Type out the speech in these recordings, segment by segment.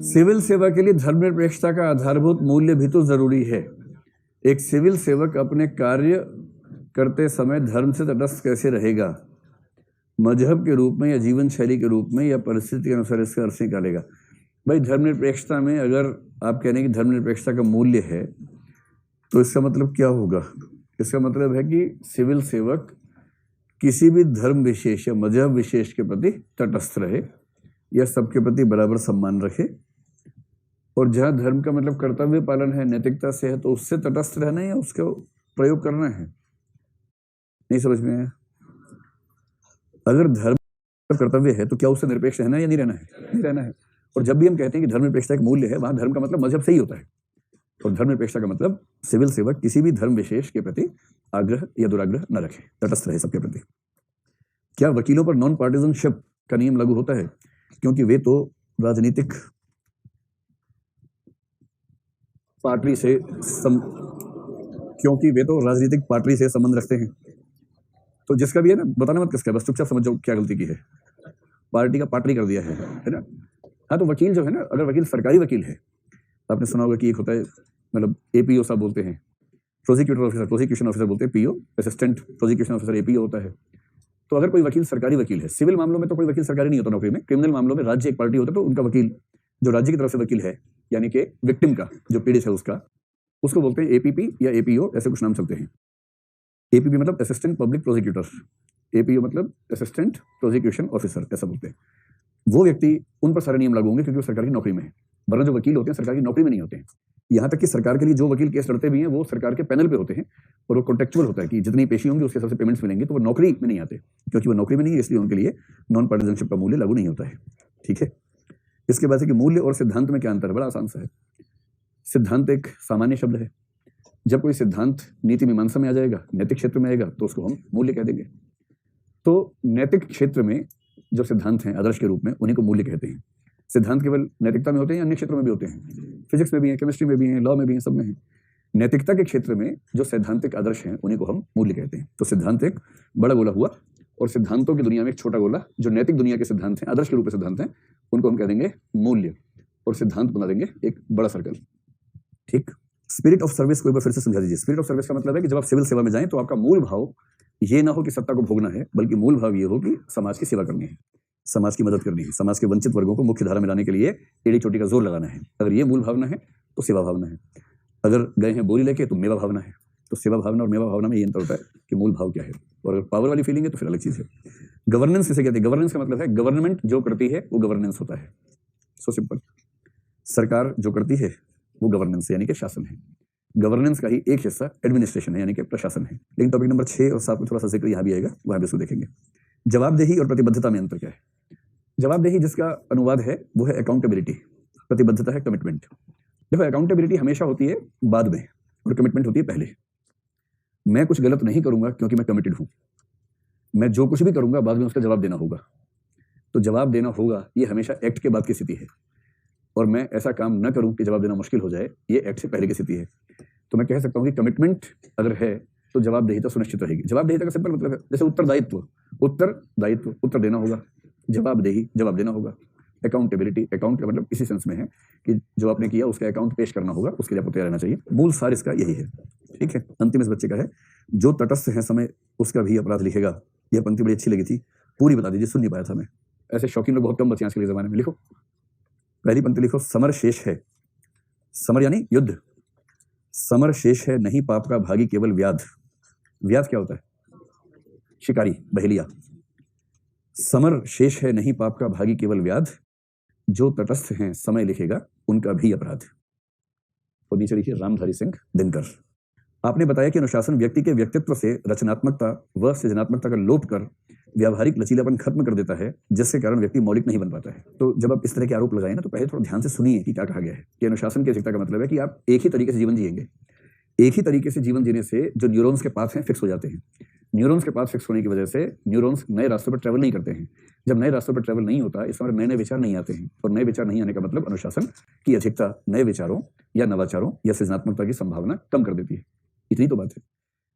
Civil सेवा के लिए धर्मनिरपेक्षता का आधारभूत मूल्य भी तो जरूरी है। एक सिविल सेवक अपने कार्य करते समय धर्म से तटस्थ कैसे रहेगा? मजहब के रूप में या जीवन शैली के रूप में या परिस्थिति के अनुसार इसका अर्थ निकालेगा। भाई धर्मनिरपेक्षता में अगर आप कह रहे हैं कि धर्मनिरपेक्षता का मूल्य है तो इसका मतलब क्या होगा? इसका मतलब है कि सिविल सेवक किसी भी धर्म विशेष या मजहब विशेष के प्रति तटस्थ रहे या सबके प्रति बराबर सम्मान रखे, और जहाँ धर्म का मतलब कर्तव्य पालन है, नैतिकता से है, तो उससे तटस्थ रहना है या उसका प्रयोग करना है। नहीं समझ में आया? अगर धर्म का कर्तव्य है तो क्या उससे निरपेक्ष रहना है या नहीं रहना है? नहीं रहना है। और जब भी हम कहते हैं कि धर्मनिरपेक्षता एक मूल्य है, वहां धर्म का मतलब मजहब से ही होता है, और धर्मनिरपेक्षता का मतलब सिविल सेवक किसी भी धर्म विशेष के प्रति आग्रह या दुराग्रह न रखे, तटस्थ रहे सबके प्रति। क्या वकीलों पर नॉन पार्टिजनशिप का नियम लागू होता है? क्योंकि वे तो राजनीतिक पार्टी से संबंध रखते हैं। तो जिसका भी है ना, बताना मत किसका, बस चुपचाप समझ जाओ क्या गलती की है। पार्टी का पार्टी कर दिया है ना। हाँ, तो वकील जो है ना, अगर वकील सरकारी वकील है, आपने सुना होगा कि एक होता है, मतलब एपीओ साहब बोलते हैं, प्रोसिक्यूशन ऑफिसर बोलते हैं PO, assistant prosecution officer APO होता है। तो अगर कोई वकील सरकारी वकील है, सिविल मामलों में तो कोई वकील सरकारी नहीं होता नौकरी में, क्रिमिनल मामलों में राज्य एक पार्टी होता है, तो उनका वकील जो राज्य की तरफ से वकील है, यानी कि विक्टिम का जो पीड़ित है उसको बोलते हैं एपीपी या एपीओ, ऐसे कुछ नाम चलते हैं। एपीपी मतलब असिस्टेंट पब्लिक प्रोसिक्यूटर, एपीओ मतलब असिस्टेंट प्रोसिक्यूशन ऑफिसर, ऐसा बोलते हैं। वो व्यक्ति, उन पर सारे नियम लागू होंगे क्योंकि वो सरकार की नौकरी में है, वरना जो वकील होते हैं सरकार की नौकरी में नहीं होते हैं। यहाँ तक कि सरकार के लिए जो वकील केस लड़ते भी हैं वो सरकार के पैनल पे होते हैं, और वो कॉन्ट्रेक्चुअल होता है कि जितनी पेशी होंगी उसके हिसाब से पेमेंट्स मिलेंगे, तो वो नौकरी में नहीं आते। क्योंकि वो नौकरी में नहीं है, इसलिए उनके लिए नॉन पार्टिजनशिप का मूल्य लागू नहीं होता है। ठीक है। इसके बाद है कि मूल्य और सिद्धांत में क्या अंतर है? बड़ा आसान सा है। सिद्धांत एक सामान्य शब्द है। जब कोई सिद्धांत नीति मीमांसा में आ जाएगा, नैतिक क्षेत्र में आएगा, तो उसको हम मूल्य कह देंगे। तो नैतिक क्षेत्र में जो सिद्धांत हैं आदर्श के रूप में, उन्हीं को मूल्य कहते हैं। सिद्धांत केवल नैतिकता में होते हैं या अन्य क्षेत्रों में भी होते हैं? फिजिक्स में भी हैं, केमिस्ट्री में भी हैं, लॉ में भी हैं, सब में हैं। नैतिकता के क्षेत्र में जो सैद्धांतिक आदर्श हैं उन्हीं को हम मूल्य कहते हैं। तो सिद्धांत एक बड़ा गोला हुआ, और सिद्धांतों की दुनिया में एक छोटा गोला, जो नैतिक दुनिया के सिद्धांत हैं, आदर्श के रूप में सिद्धांत हैं, उनको हम कह देंगे मूल्य, और सिद्धांत बना देंगे एक बड़ा सर्कल। ठीक। स्पिरिट ऑफ सर्विस को एक बार फिर से समझा दीजिए। स्पिरिट ऑफ सर्विस का मतलब है कि जब आप सिविल सेवा में जाएं तो आपका मूल भाव ये ना हो कि सत्ता को भोगना है, बल्कि मूल भाव ये हो कि समाज की सेवा करनी है, समाज की मदद करनी है, समाज के वंचित वर्गों को मुख्य धारा में लाने के लिए एड़ी चोटी का जोर लगाना है। अगर ये मूल भावना है तो सेवा भावना है। अगर गए हैं बोरी लेके तो मेवा भावना है। तो सेवा भावना और मेवा भावना में ये अंतर होता है कि मूल भाव क्या है, और अगर पावर वाली फीलिंग है तो फिर अलग चीज है। गवर्नेंस किसे कहते हैं? गवर्नेंस का मतलब है गवर्नमेंट जो करती है वो गवर्नेंस होता है। So simple. सरकार जो करती है वो गवर्नेंस यानी कि शासन है। गवर्नेंस का ही एक हिस्सा एडमिनिस्ट्रेशन है, यानी कि प्रशासन है। लेकिन टॉपिक नंबर 6 और 7 में थोड़ा सा जिक्र यहाँ भी आएगा, वहां भी उसको देखेंगे। जवाबदेही और प्रतिबद्धता में अंतर क्या है? जवाबदेही जिसका अनुवाद है वो है अकाउंटेबिलिटी, प्रतिबद्धता है कमिटमेंट। देखो, अकाउंटेबिलिटी हमेशा होती है बाद में और कमिटमेंट होती है पहले। मैं कुछ गलत नहीं करूंगा क्योंकि मैं कमिटेड हूं। मैं जो कुछ भी करूंगा बाद में उसका जवाब देना होगा। तो जवाब देना होगा ये हमेशा एक्ट के बाद की स्थिति है, और मैं ऐसा काम न करूं कि जवाब देना मुश्किल हो जाए, ये एक्ट से पहले की स्थिति है। तो मैं कह सकता हूं कि कमिटमेंट अगर है तो जवाबदेहिता सुनिश्चित रहेगी। जवाबदेहिता का सिंपल मतलब है जैसे उत्तरदायित्व, उत्तर देना होगा, जवाबदेही जवाब देना होगा। अकाउंटेबिलिटी, अकाउंट का मतलब इसी सेंस में है कि जो आपने किया उसका अकाउंट पेश करना होगा, उसके लिए आपको तैयार रहना चाहिए। मूल सार इसका यही है। ठीक है। अंतिम इस बच्चे का है, जो तटस्थ है समय उसका भी अपराध लिखेगा। यह पंक्ति बड़ी अच्छी लगी थी, पूरी बता दीजिए, सुन नहीं पाया था मैं। ऐसे शौकीन लोग बहुत कम बचे आज के जमाने में। लिखो, पहली पंक्ति लिखो, समर शेष है। समर यानी युद्ध। समर शेष है नहीं पाप का भागी केवल व्याध। व्याध क्या होता है? शिकारी, बहेलिया। समर शेष है नहीं पाप का भागी केवल व्याध, जो तटस्थ हैं समय लिखेगा उनका भी अपराध। और नीचे लिखिए, रामधारी सिंह दिनकर। आपने बताया कि अनुशासन व्यक्ति के व्यक्तित्व से रचनात्मकता व सृजनात्मकता का लोप कर व्यावहारिक लचीलापन खत्म कर देता है, जिसके कारण व्यक्ति मौलिक नहीं बन पाता है। तो जब आप इस तरह के आरोप लगाए ना, तो पहले थोड़ा ध्यान से सुनिए कि क्या कहा गया है। कि अनुशासन की आवश्यकता का मतलब है कि आप एक ही तरीके से जीवन जिएंगे। एक ही तरीके से जीवन जीने से जो न्यूरॉन्स के पाथ हैं फिक्स हो जाते हैं। न्यूरॉन्स के पास फिक्स होने की वजह से न्यूरॉन्स नए रास्तों पर ट्रैवल नहीं करते हैं। जब नए रास्तों पर ट्रैवल नहीं होता, इस समय नए नए विचार नहीं आते हैं, और नए विचार नहीं आने का मतलब अनुशासन की अधिकता नए विचारों या नवाचारों या सृजनात्मकता की संभावना कम कर देती है। इतनी तो बात है।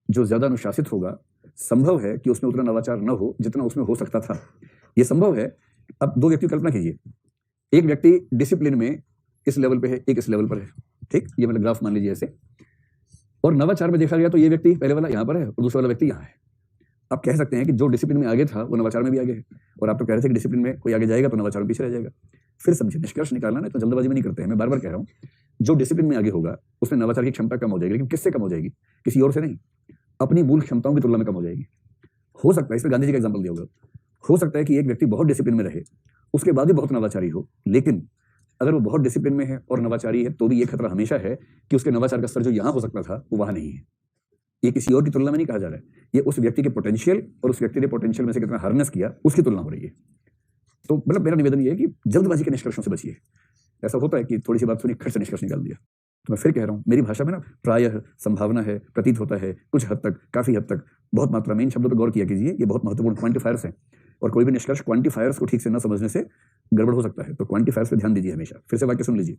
जो ज्यादा अनुशासित होगा, संभव है कि उसमें उतना नवाचार न हो जितना उसमें हो सकता था। यह संभव है। अब दो व्यक्ति कल्पना कीजिए, एक व्यक्ति डिसिप्लिन में इस लेवल पे है, एक इस लेवल पर है, ठीक, ये मतलब ग्राफ मान लीजिए ऐसे, और नवाचार में देखा गया तो ये व्यक्ति पहले वाला यहाँ पर है और दूसरा वाला व्यक्ति यहाँ है। आप कह सकते हैं कि जो डिसिप्लिन में आगे था वो नवाचार में भी आगे है, और आप तो कह रहे थे कि डिसिप्लिन में कोई आगे जाएगा तो नवाचार में पीछे रह जाएगा। फिर समझिए, निष्कर्ष निकालना ना तो जल्दबाजी में नहीं करते हैं। मैं बार बार कह रहा हूँ, जो डिसिप्लिन में आगे होगा उसमें नवाचार की क्षमता कम हो जाएगी, लेकिन किससे कम हो जाएगी? किसी और से नहीं, अपनी मूल क्षमताओं की तुलना में कम हो जाएगी। हो सकता है, इसमें गांधी जी का एग्जाम्पल दिया होगा, हो सकता है कि एक व्यक्ति बहुत डिसिप्लिन में रहे, उसके बाद भी बहुत नवाचारी हो, लेकिन अगर वो बहुत डिसिप्लिन में है और नवाचारी है तो भी ये खतरा हमेशा है कि उसके नवाचार का स्तर जो यहाँ हो सकता था वो वहाँ नहीं है। ये किसी और की तुलना में नहीं कहा जा रहा है, ये उस व्यक्ति के पोटेंशियल और उस व्यक्ति ने पोटेंशियल में से कितना हार्नेस किया उसकी तुलना हो रही है। तो मतलब मेरा निवेदन ये है कि जल्दबाजी के निष्कर्षों से बचिए। ऐसा होता है कि थोड़ी सी बात सुनी, खट से निष्कर्ष निकाल दिया। तो मैं फिर कह रहा हूँ, मेरी भाषा में ना प्रायः संभावना है, प्रतीत होता है, कुछ हद तक, काफी हद तक, बहुत मात्रा में इन शब्दों पर गौर किया कीजिए। ये बहुत महत्वपूर्ण क्वांटिफायर्स हैं, और कोई भी निष्कर्ष क्वांटिफायर्स को ठीक से न समझने से गड़बड़ हो सकता है। तो क्वांटिफायर्स पे ध्यान दीजिए हमेशा। फिर से वाक्य सुन लीजिए,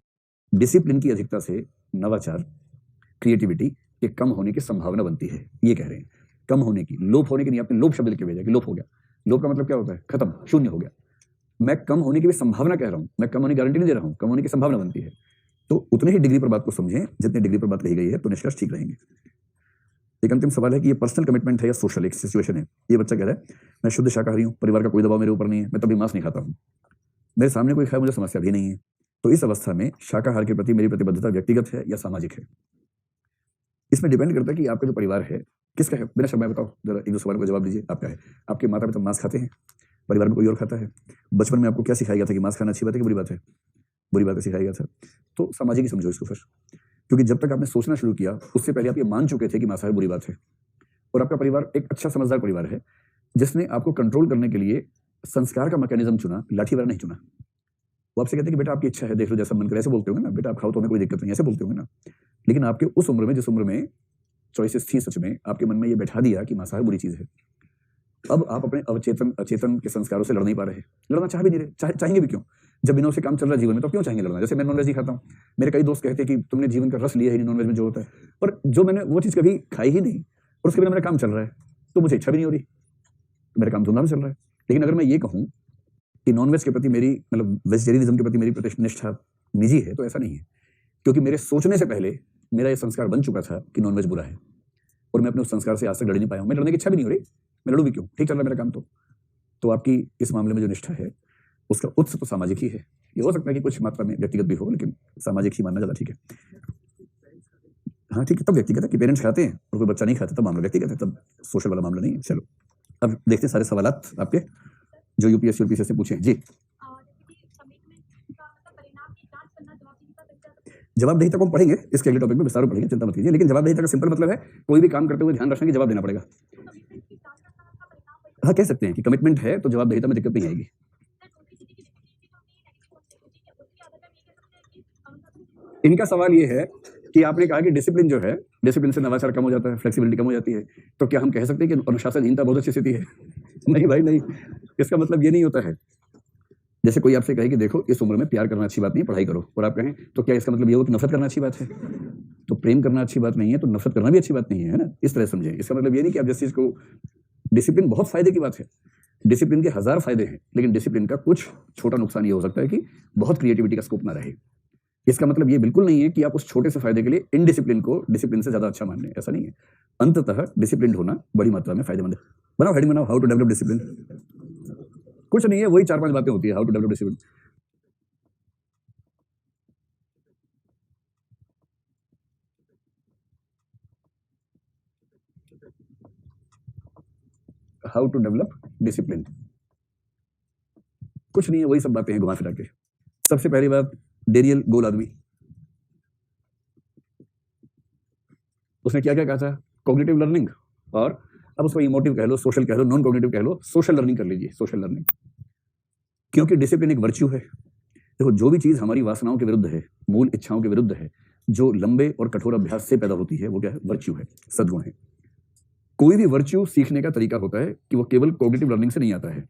डिसिप्लिन की अधिकता से नवाचार, क्रिएटिविटी के कम होने की संभावना बनती है। ये कह रहे हैं कम होने की, लोप होने की नहीं। आपने लोप शब्द लिख के भेजा कि लोप हो गया। लोप का मतलब क्या होता है? खत्म, शून्य हो गया। मैं कम होने की भी संभावना कह रहा हूं, मैं कम होने की गारंटी नहीं दे रहा हूं, कम होने की संभावना बनती है। तो उतने ही डिग्री पर बात को समझें जितने डिग्री पर बात कही गई है, तो निष्कर्ष ठीक रहेंगे। एक अंतिम सवाल है कि ये पर्सनल कमिटमेंट है या सोशल एक सिचुएशन है। ये बच्चा कह रहा है मैं शुद्ध शाकाहारी हूँ, परिवार का कोई दबाव मेरे ऊपर नहीं है, मैं तभी मांस नहीं खाता हूँ, मेरे सामने कोई खाए मुझे समस्या भी नहीं है। तो इस अवस्था में शाकाहार के प्रति मेरी प्रतिबद्धता व्यक्तिगत है या सामाजिक है? इसमें डिपेंड करता है कि आपका जो परिवार है किसका है। बिना शब्द बताओ जरा, एक दो सवाल का जवाब दीजिए। आपका है, आपके माता पिता मांस खाते हैं, परिवार में कोई और खाता है? बचपन में आपको क्या सिखाया गया था कि मांस खाना अच्छी बात है कि बुरी बात है? बुरी बात है सिखाया गया था। तो सामाजिक ही समझो इसको फिर, क्योंकि जब तक आपने सोचना शुरू किया उससे पहले आप ये मान चुके थे कि मांसाहार बुरी बात है। और आपका परिवार एक अच्छा समझदार परिवार है जिसने आपको कंट्रोल करने के लिए संस्कार का मैकेनिज्म चुना, लाठी वाला नहीं चुना। वो आपसे कहते हैं कि बेटा आपकी इच्छा है, देख लो जैसा मन करे, ऐसे बोलते होंगे ना, बेटा आप खाओ तो हमें कोई दिक्कत नहीं, ऐसे बोलते होंगे ना। लेकिन आपके उस उम्र में, जिस उम्र में चॉइसेस थी, सच में आपके मन में ये बैठा दिया कि मांसाहार बुरी चीज है। अब आप अपने अवचेतन अचेतन के संस्कारों से लड़ नहीं पा रहे, लड़ना चाह भी नहीं रहे। चाहेंगे भी क्यों? जब बिना उसे काम चल रहा है जीवन में, तो क्यों चाहेंगे लड़ना? जैसे मैं नॉनवेज ही खाता हूँ, मेरे कई दोस्त कहते हैं कि तुमने जीवन का रस लिया ही नहीं नॉनवेज में जो होता है, और जो मैंने वो चीज कभी खाई ही नहीं और उसके बिना मेरा काम चल रहा है, तो मुझे इच्छा भी नहीं हो रही, मेरा काम धूमधाम चल रहा है। लेकिन अगर मैं ये कहूँ कि नॉनवेज के प्रति मेरी, मतलब वेजिटेरियनिज्म के प्रति मेरी प्रतिनिष्ठा निजी है, तो ऐसा नहीं है, क्योंकि मेरे सोचने से पहले मेरा ये संस्कार बन चुका था कि नॉनवेज बुरा है, और मैं अपने उस संस्कार से आज तक लड़ नहीं पाया हूं। मैं लड़ने की इच्छा भी नहीं हो रही, मैं लड़ू भी क्यों, ठीक चल रहा है मेरा काम। तो आपकी इस मामले में जो निष्ठा है उसका उत्स तो सामाजिक ही है। ये हो सकता है कि कुछ मात्रा में व्यक्तिगत भी हो, लेकिन सामाजिक ही मानना ज्यादा ठीक है। हाँ ठीक है, तब व्यक्तिगत है कि पेरेंट्स खाते हैं और कोई बच्चा नहीं खाता, तब मामला व्यक्तिगत है, तब सोशल वाला मामला नहीं है। चलो अब देखते हैं सारे सवालात आपके जो यूपीएससी और पीसीएस से पूछे। जी, जवाबदेहिता को हम पढ़ेंगे, इसके अगले टॉपिक में विस्तार में पढ़ेंगे, चिंता मत कीजिए। लेकिन जवाबदेहिता का सिंपल मतलब है कोई भी काम करते हुए ध्यान रखना कि जवाब देना पड़ेगा। हाँ कह सकते हैं कि कमिटमेंट है तो जवाबदेहिता में दिक्कत नहीं आएगी। इनका सवाल ये है कि आपने कहा कि डिसिप्लिन जो है, डिसिप्लिन से नवाचार कम हो जाता है, फ्लेक्सिबिलिटी कम हो जाती है, तो क्या हम कह सकते हैं कि अनुशासनहीनता बहुत अच्छी स्थिति है? नहीं भाई नहीं, इसका मतलब ये नहीं होता है। जैसे कोई आपसे कहे कि देखो इस उम्र में प्यार करना अच्छी बात नहीं है, पढ़ाई करो, और आप कहें तो क्या इसका मतलब ये हो कि नफरत करना अच्छी बात है? तो प्रेम करना अच्छी बात नहीं है तो नफरत करना भी अच्छी बात नहीं है ना। इस तरह समझें। इसका मतलब ये नहीं कि आप जिस चीज को, डिसिप्लिन बहुत फायदे की बात है, डिसिप्लिन के 1000 फायदे हैं, लेकिन डिसिप्लिन का कुछ छोटा नुकसान ये हो सकता है कि बहुत क्रिएटिविटी का स्कोप ना रहे। इसका मतलब ये बिल्कुल नहीं है कि आप उस छोटे से फायदे के लिए इनडिसिप्लिन को डिसिप्लिन से ज्यादा अच्छा मान लें, ऐसा नहीं है। अंततः डिसिप्लिन होना बड़ी मात्रा में फायदेमंद है। बनाओ हेडिंग बनाओ, हाउ टू डेवलप डिसिप्लिन। कुछ नहीं है, वही 4-5 बातें होती है, how to develop discipline. How to develop discipline, कुछ नहीं है, वही सब बातें हैं घुमा फिरा के। सबसे पहली बात, डेनियल गोल आदमी, उसने क्या क्या कहा था? कॉग्निटिव लर्निंग, और अब उसको इमोटिव कह लो, सोशल कह लो, नॉन कॉग्निटिव कह लो, सोशल लर्निंग कर लीजिए, सोशल लर्निंग। क्योंकि डिसिप्लिन एक वर्च्यू है। देखो जो भी चीज हमारी वासनाओं के विरुद्ध है, मूल इच्छाओं के विरुद्ध है, जो लंबे और कठोर अभ्यास से पैदा होती है, वो क्या है? वर्च्यू है, सद्गुण है। कोई भी वर्च्यू सीखने का तरीका होता है कि वो केवल कॉग्निटिव लर्निंग से नहीं आता है,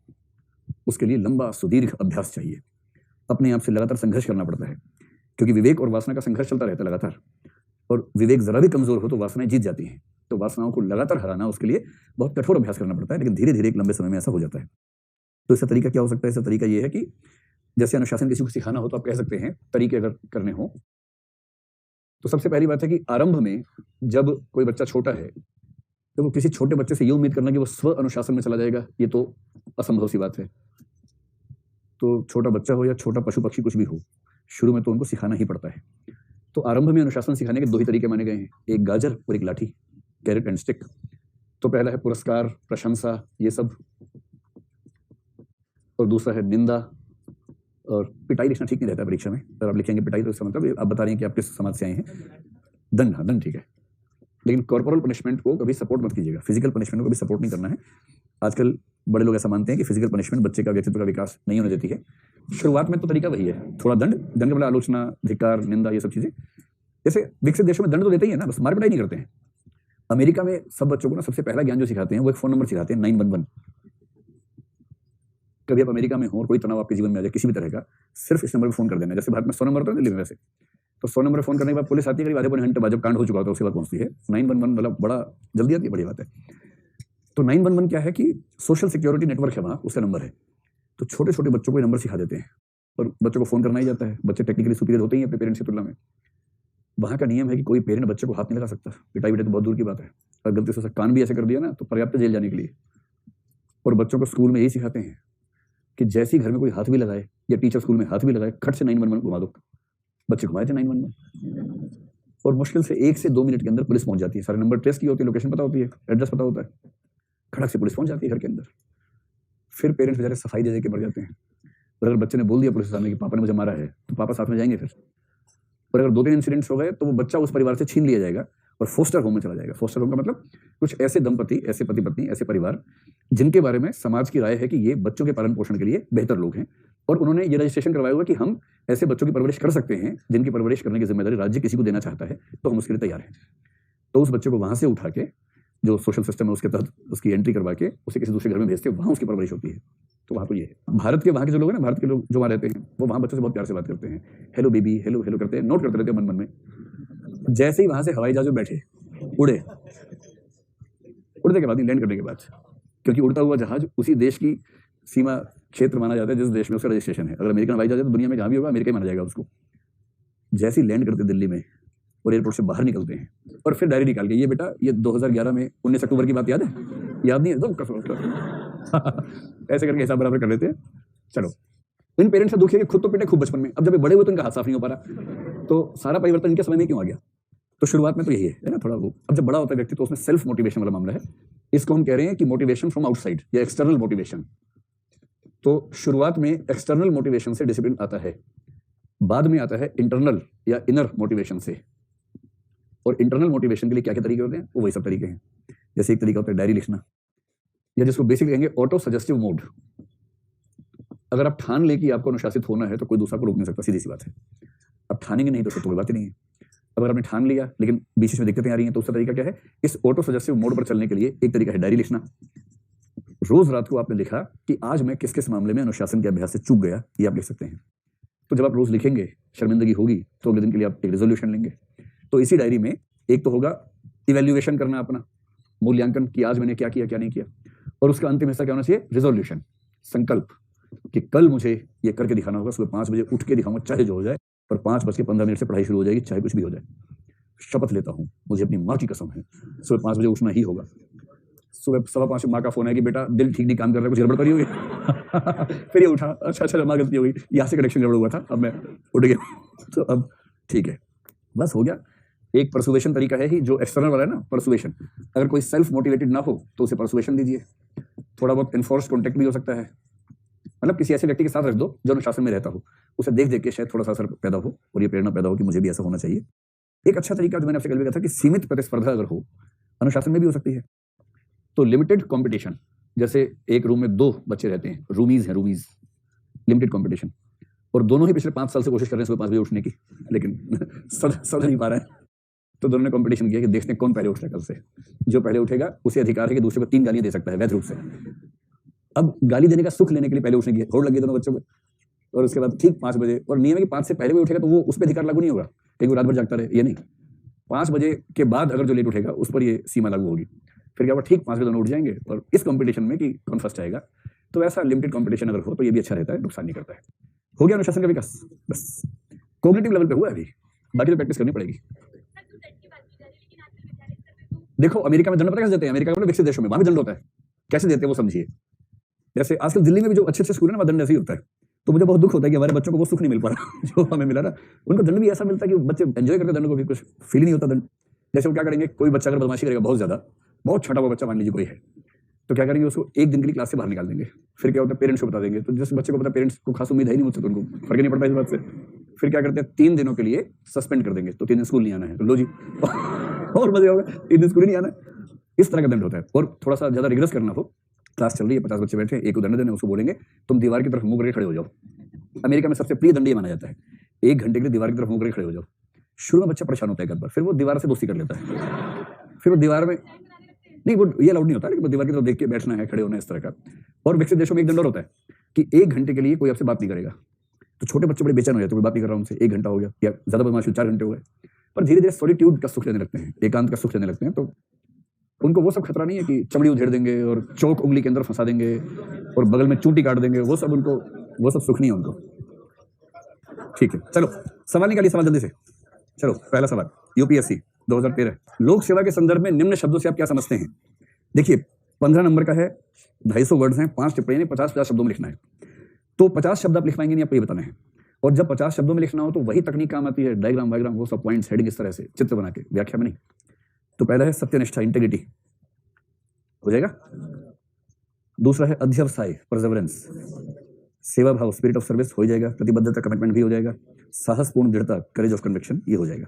उसके लिए लंबा सुदीर्घ अभ्यास चाहिए, अपने आप से लगातार संघर्ष करना पड़ता है, क्योंकि विवेक और वासना का संघर्ष चलता रहता है लगातार, और विवेक जरा भी कमजोर हो तो वासनाएं जीत जाती हैं। तो वासनाओं को लगातार हराना उसके लिए बहुत कठोर अभ्यास करना पड़ता है, लेकिन धीरे धीरे एक लंबे समय में ऐसा हो जाता है। तो इसका तरीका क्या हो सकता है? इसका तरीका ये है कि जैसे अनुशासन किसी को सिखाना हो तो आप कह सकते हैं तरीके अगर करने हो तो सबसे पहली बात है कि आरंभ में जब कोई बच्चा छोटा है तो वो किसी छोटे बच्चे से ये उम्मीद करना कि वो स्व अनुशासन में चला जाएगा, ये तो असंभव सी बात है। तो छोटा बच्चा हो या छोटा पशु पक्षी कुछ भी हो, शुरू में तो उनको सिखाना ही पड़ता है। तो आरंभ में अनुशासन सिखाने के दो ही तरीके माने गए हैं, एक गाजर और एक लाठी, कैरेट एंड स्टिक। तो पहला है पुरस्कार, प्रशंसा, ये सब, और दूसरा है निंदा। और पिटाई लिखना ठीक नहीं रहता परीक्षा में, अगर आप लिखेंगे पिटाई तो इसका मतलब आप बता रहे हैं कि आप किस समाज से आए हैं। दंड, हाँ दंड ठीक है, लेकिन कॉर्पोरल पनिशमेंट को कभी सपोर्ट मत कीजिएगा, फिजिकल पनिशमेंट को कभी सपोर्ट नहीं करना है। आजकल बड़े लोग ऐसा मानते हैं कि फिजिकल पनिशमेंट बच्चे का व्यक्तित्व का विकास नहीं होने देती है। शुरुआत में तो तरीका वही है, थोड़ा दंड, दंड वाला आलोचना, धिक्कार, निंदा, ये सब चीजें। जैसे विकसित देशों में दंड तो देते ही है ना, बस मार पिटाई नहीं करते हैं। अमेरिका में सब बच्चों को ना सबसे पहला ज्ञान जो सिखाते हैं वो एक फोन नंबर सिखाते हैं, 911। कभी आप अमेरिका में हो और कोई तनाव आपके जीवन में आ जाए किसी भी तरह का, सिर्फ इस नंबर पर फोन कर देना। जैसे भारत में 100 नंबर होता है दिल्ली में, वैसे तो 100 नंबर फोन करने के बाद पुलिस आती है, करीब आधे पौने घंटे बाद जब कांड हो चुका होता है उसके बाद पहुंचती है। 911 मतलब बड़ा जल्दी आती है, बड़ी बात है। तो 911 क्या है कि सोशल सिक्योरिटी नेटवर्क है, वहाँ उसका नंबर है। तो छोटे छोटे बच्चों को ये नंबर सिखा देते हैं और बच्चों को फोन करना ही जाता है। बच्चे टेक्निकली सुपीरियर होते ही अपने पेरेंट्स की तुलना में। वहाँ का नियम है कि कोई पेरेंट बच्चे को हाथ नहीं लगा सकता, पिटाई तो बहुत दूर की बात है। और गलती से कान भी ऐसे कर दिया ना तो पर्याप्त जेल जाने के लिए। और बच्चों को स्कूल में यही सिखाते हैं कि जैसे ही घर में कोई हाथ भी लगाए या टीचर स्कूल में हाथ भी लगाए, खट से 911 घुमा दो। बच्चे घुमाए थे 911 और मुश्किल से 1 से 2 मिनट के अंदर पुलिस पहुंच जाती है। सारे नंबर ट्रेस की होती है, लोकेशन पता होती है, एड्रेस पता होता है, खड़क से पुलिस पहुंच जाती है घर के अंदर। फिर पेरेंट्स बेचारे सफाई दे के मर जाते हैं। और अगर बच्चे ने बोल दिया पुलिस के सामने कि पापा ने मुझे मारा है, तो पापा साथ में जाएंगे फिर। और अगर 2-3 इंसिडेंट्स हो गए तो वो बच्चा उस परिवार से छीन लिया जाएगा और फोस्टर होम में चला जाएगा। फोस्टर होम का मतलब कुछ ऐसे दंपति, ऐसे पति पत्नी, ऐसे परिवार जिनके बारे में समाज की राय है कि ये बच्चों के पालन पोषण के लिए बेहतर लोग हैं, और उन्होंने ये रजिस्ट्रेशन करवाया हुआ कि हम ऐसे बच्चों की परवरिश कर सकते हैं जिनकी परवरिश करने की जिम्मेदारी राज्य किसी को देना चाहता है, तो हम उसके लिए तैयार हैं। तो उस बच्चे को वहां से उठा के जो सोशल सिस्टम है उसके तहत उसकी एंट्री करवा के उसे किसी दूसरे घर में भेजते हैं, वहां उसकी परवरिश होती है। तो वहाँ तो ये है। भारत के वहाँ के जो लोग हैं ना, भारत के लोग जो वहाँ रहते हैं, वो वहाँ बच्चों से बहुत प्यार से बात करते हैं, हेलो बेबी, हेलो हेलो करते हैं, नोट करते रहते हैं मन मन में। जैसे ही वहां से हवाई जहाज में बैठे, उड़े, उड़ने के बाद लैंड करने के बाद, क्योंकि उड़ता हुआ जहाज उसी देश की सीमा क्षेत्र माना जाता है जिस देश में उसका रजिस्ट्रेशन है। अगर अमेरिकन हवाई जहाज है तो दुनिया में जहां भी होगा अमेरिका ही माना जाएगा उसको। जैसे ही लैंड करते दिल्ली में और एयरपोर्ट से बाहर निकलते हैं और फिर डायरी निकाल के, ये बेटा ये 2011 में 19 अक्टूबर की बात याद है? याद नहीं है तो ऐसे करके हिसाब बराबर कर लेते हैं। चलो, इन पेरेंट्स से दुख है कि खुद तो पिटे खूब बचपन में, अब जब ये बड़े हुए तो इनका हाथ साफ नहीं हो पा रहा। तो सारा परिवर्तन इनके समय में क्यों आ गया? तो शुरुआत में तो यही है ना, थोड़ा वो। अब जब बड़ा होता है व्यक्ति तो उसमें सेल्फ मोटिवेशन वाला मामला है। इसको हम कह रहे हैं कि मोटिवेशन फ्रॉम आउटसाइड या एक्सटर्नल मोटिवेशन। तो शुरुआत में एक्सटर्नल मोटिवेशन से डिसिप्लिन आता है, बाद में आता है इंटरनल या इनर मोटिवेशन से। और इंटरनल मोटिवेशन के लिए क्या क्या तरीके होते हैं? वो वही सब तरीके हैं। जैसे एक तरीका होता है डायरी लिखना, या जिसको बेसिकली कहेंगे ऑटो सजेस्टिव मोड। अगर आप ठान लें कि आपको अनुशासित होना है तो कोई दूसरा को रोक नहीं सकता, सीधी सी बात है। अब ठानेंगे नहीं तो फिर तो कोई बात ही नहीं है। अगर आपने ठान लिया लेकिन बीच में दिक्कतें आ रही हैं तो उसका तरीका क्या है? इस ऑटो सजेस्टिव मोड पर चलने के लिए एक तरीका है डायरी लिखना। रोज रात को आपने लिखा कि आज मैं किस किस मामले में अनुशासन के अभ्यास से चूक गया, ये आप लिख सकते हैं। तो जब आप रोज लिखेंगे, शर्मिंदगी होगी तो अगले दिन के लिए आप एक रेजोल्यूशन लेंगे। तो इसी डायरी में एक तो होगा इवैल्यूएशन करना, अपना मूल्यांकन कि आज मैंने क्या किया क्या नहीं किया, और उसका अंतिम हिस्सा क्या होना चाहिए? रिजोल्यूशन, संकल्प कि कल मुझे ये करके दिखाना होगा। सुबह 5 बजे उठ के दिखाऊंगा, चाहे जो हो जाए, और 5:15 से पढ़ाई शुरू हो जाएगी, चाहे कुछ भी हो जाए। शपथ लेता हूं, मुझे अपनी माँ की कसम है, सुबह 5 बजे उठना ही होगा। सुबह 5:15 माँ का फोन है कि बेटा दिल ठीक नहीं काम कर रहा है, कुछ गड़बड़ करी होगी। फिर ये उठा, अच्छा माँ गलती हो गई, यहाँ से कनेक्शन गड़बड़ हुआ था, अब मैं उठ गया, तो अब ठीक है, बस हो गया। एक परसुएशन तरीका है ही जो एक्सटर्नल वाला है ना, परसुएशन। अगर कोई सेल्फ मोटिवेटेड ना हो तो उसे परसुएशन दीजिए। थोड़ा बहुत इन्फोर्स्ड कॉन्टेक्ट भी हो सकता है, मतलब किसी ऐसे व्यक्ति के साथ रख दो जो अनुशासन में रहता हो, उसे देख देख के शायद थोड़ा सा असर पैदा हो और ये प्रेरणा पैदा हो कि मुझे भी ऐसा होना चाहिए। एक अच्छा तरीका जो मैंने आपसे कल भी कहा था कि सीमित प्रतिस्पर्धा अगर हो, अनुशासन में भी हो सकती है। तो लिमिटेड कंपटीशन, जैसे एक रूम में 2 बच्चे रहते हैं, रूमीज हैं, रूमीज, लिमिटेड कंपटीशन, और दोनों ही पिछले 5 साल से कोशिश कर रहे हैं सुबह 5 बजे उठने की, लेकिन सद नहीं पा रहे हैं। तो दोनों ने कंपटीशन किया कि देखते हैं कौन पहले उठता है कल से। जो पहले उठेगा उसे अधिकार है कि दूसरे को 3 गालियां दे सकता है वैध रूप से। अब गाली देने का सुख लेने के लिए पहले उठने की होड़ लगी दोनों बच्चों को, और उसके बाद ठीक 5 बजे, और नियम है कि 5 से पहले भी उठेगा तो वो उस पर अधिकार लागू नहीं होगा, कहीं वो रात भर जागता रहे, ये नहीं। 5 बजे के बाद अगर जो लेट उठेगा उस पर ये सीमा लागू होगी। फिर क्या हुआ, ठीक 5 बजे दोनों उठ जाएंगे, और इस कंपटीशन में कि कौन फर्स्ट आएगा। तो ऐसा लिमिटेड कंपटीशन अगर हो तो ये भी अच्छा रहता है, नुकसान नहीं करता है। हो गया अनुशासन का विकास, बस कॉग्निटिव लेवल पे हुआ है अभी, बाकी तो प्रैक्टिस करनी पड़ेगी। देखो अमेरिका में दंड पता कैसे देते हैं, अमेरिका में विकसित देशों में वहां भी दंड होता है। कैसे देते हैं वो समझिए। जैसे आजकल दिल्ली में भी जो अच्छे अच्छे स्कूल है ना, वहाँ दंड ऐसे ही होता है। तो मुझे बहुत दुख होता है कि हमारे बच्चों को वो सुख नहीं मिल पा रहा जो हमें मिला ना। उनको दंड भी ऐसा मिलता है कि बच्चे एंजॉय करते दंड को भी, कुछ फील नहीं होता दंड। जैसे वो क्या करेंगे, कोई बच्चा अगर बदमाशी करेगा बहुत ज्यादा, बहुत छोटा हुआ बच्चा मान लीजिए कोई है, तो क्या करेंगे, उसको 1 दिन के लिए क्लास से बाहर निकाल देंगे। फिर क्या होता है, पेरेंट्स को बता देंगे। तो जिस बच्चे को पता, पेरेंट्स को खास उम्मीद है ही नहीं मुझसे, तो उनको फर्क नहीं पड़ता इस बात से। फिर क्या करते हैं, 3 दिनों के लिए सस्पेंड कर देंगे, तो 3 दिन स्कूल नहीं आना है, तो लो जी और मजे होगा, 3 दिन स्कूल नहीं आना। इस तरह का दंड होता है। और थोड़ा सा ज्यादा रिग्रेस करना हो, क्लास चल रही है, 50 बच्चे बैठे हैं, एक को दंड देने, उसको बोलेंगे तुम दीवार की तरफ मुंह करके खड़े हो जाओ। अमेरिका में सबसे प्रिय दंड ये माना जाता है, 1 घंटे के लिए दीवार की तरफ मुंह करके खड़े हो जाओ। शुरू में बच्चा परेशान होता है एक बार, फिर वो दीवार से दोस्ती कर लेता है। फिर वो दीवार में नहीं, वो ये अलाउड नहीं होता, लेकिन वो दीवार की तरफ देख के बैठना है, खड़े होना है, इस तरह का। और विकसित देशों में एक दंड और होता है कि 1 घंटे के लिए कोई आपसे बात नहीं करेगा। तो छोटे बच्चे बड़े बेचैन हो जाते हैं, कोई बात नहीं कर रहा उनसे, 1 घंटा हो गया, या ज्यादा बदमाशी 4 घंटे हो गए। पर धीरे धीरे सॉलिट्यूड का सुख लेने लगते हैं, एकांत का सुख लेने लगते हैं। तो उनको वो सब खतरा नहीं है कि चमड़ी उधेड़ देंगे और चौक उंगली के अंदर फंसा देंगे और बगल में चूंटी काट देंगे, वो सब उनको, वो सब सुख नहीं है उनको। ठीक है, चलो सवाल निकालिए, सवाल जल्दी से। चलो पहला सवाल, यूपीएससी 2013, लोक सेवा के संदर्भ में निम्न शब्दों से आप क्या समझते हैं। देखिए 15 नंबर का है, 250 वर्ड्स हैं, 5 टिप्पणी, 50 शब्दों में लिखना है। तो 50 शब्द आप लिख पाएंगे नहीं, आपको ये बताना है। और जब 50 शब्दों में लिखना हो तो वही तकनीक काम आती है, डायग्राम वायग्राम, वो सब पॉइंट्स, हेडिंग, इस तरह से चित्र बना के, व्याख्या में नहीं। तो पहला है सत्यनिष्ठा, इंटेग्रिटी, हो जाएगा। दूसरा है अध्यवसाय, परसेवरेंस, सेवा भाव, स्पिरिट ऑफ सर्विस, हो जाएगा। प्रतिबद्धता, कमिटमेंट भी हो जाएगा। साहसपूर्ण दृढ़ता, करेज ऑफ कन्विक्शन, ये हो जाएगा।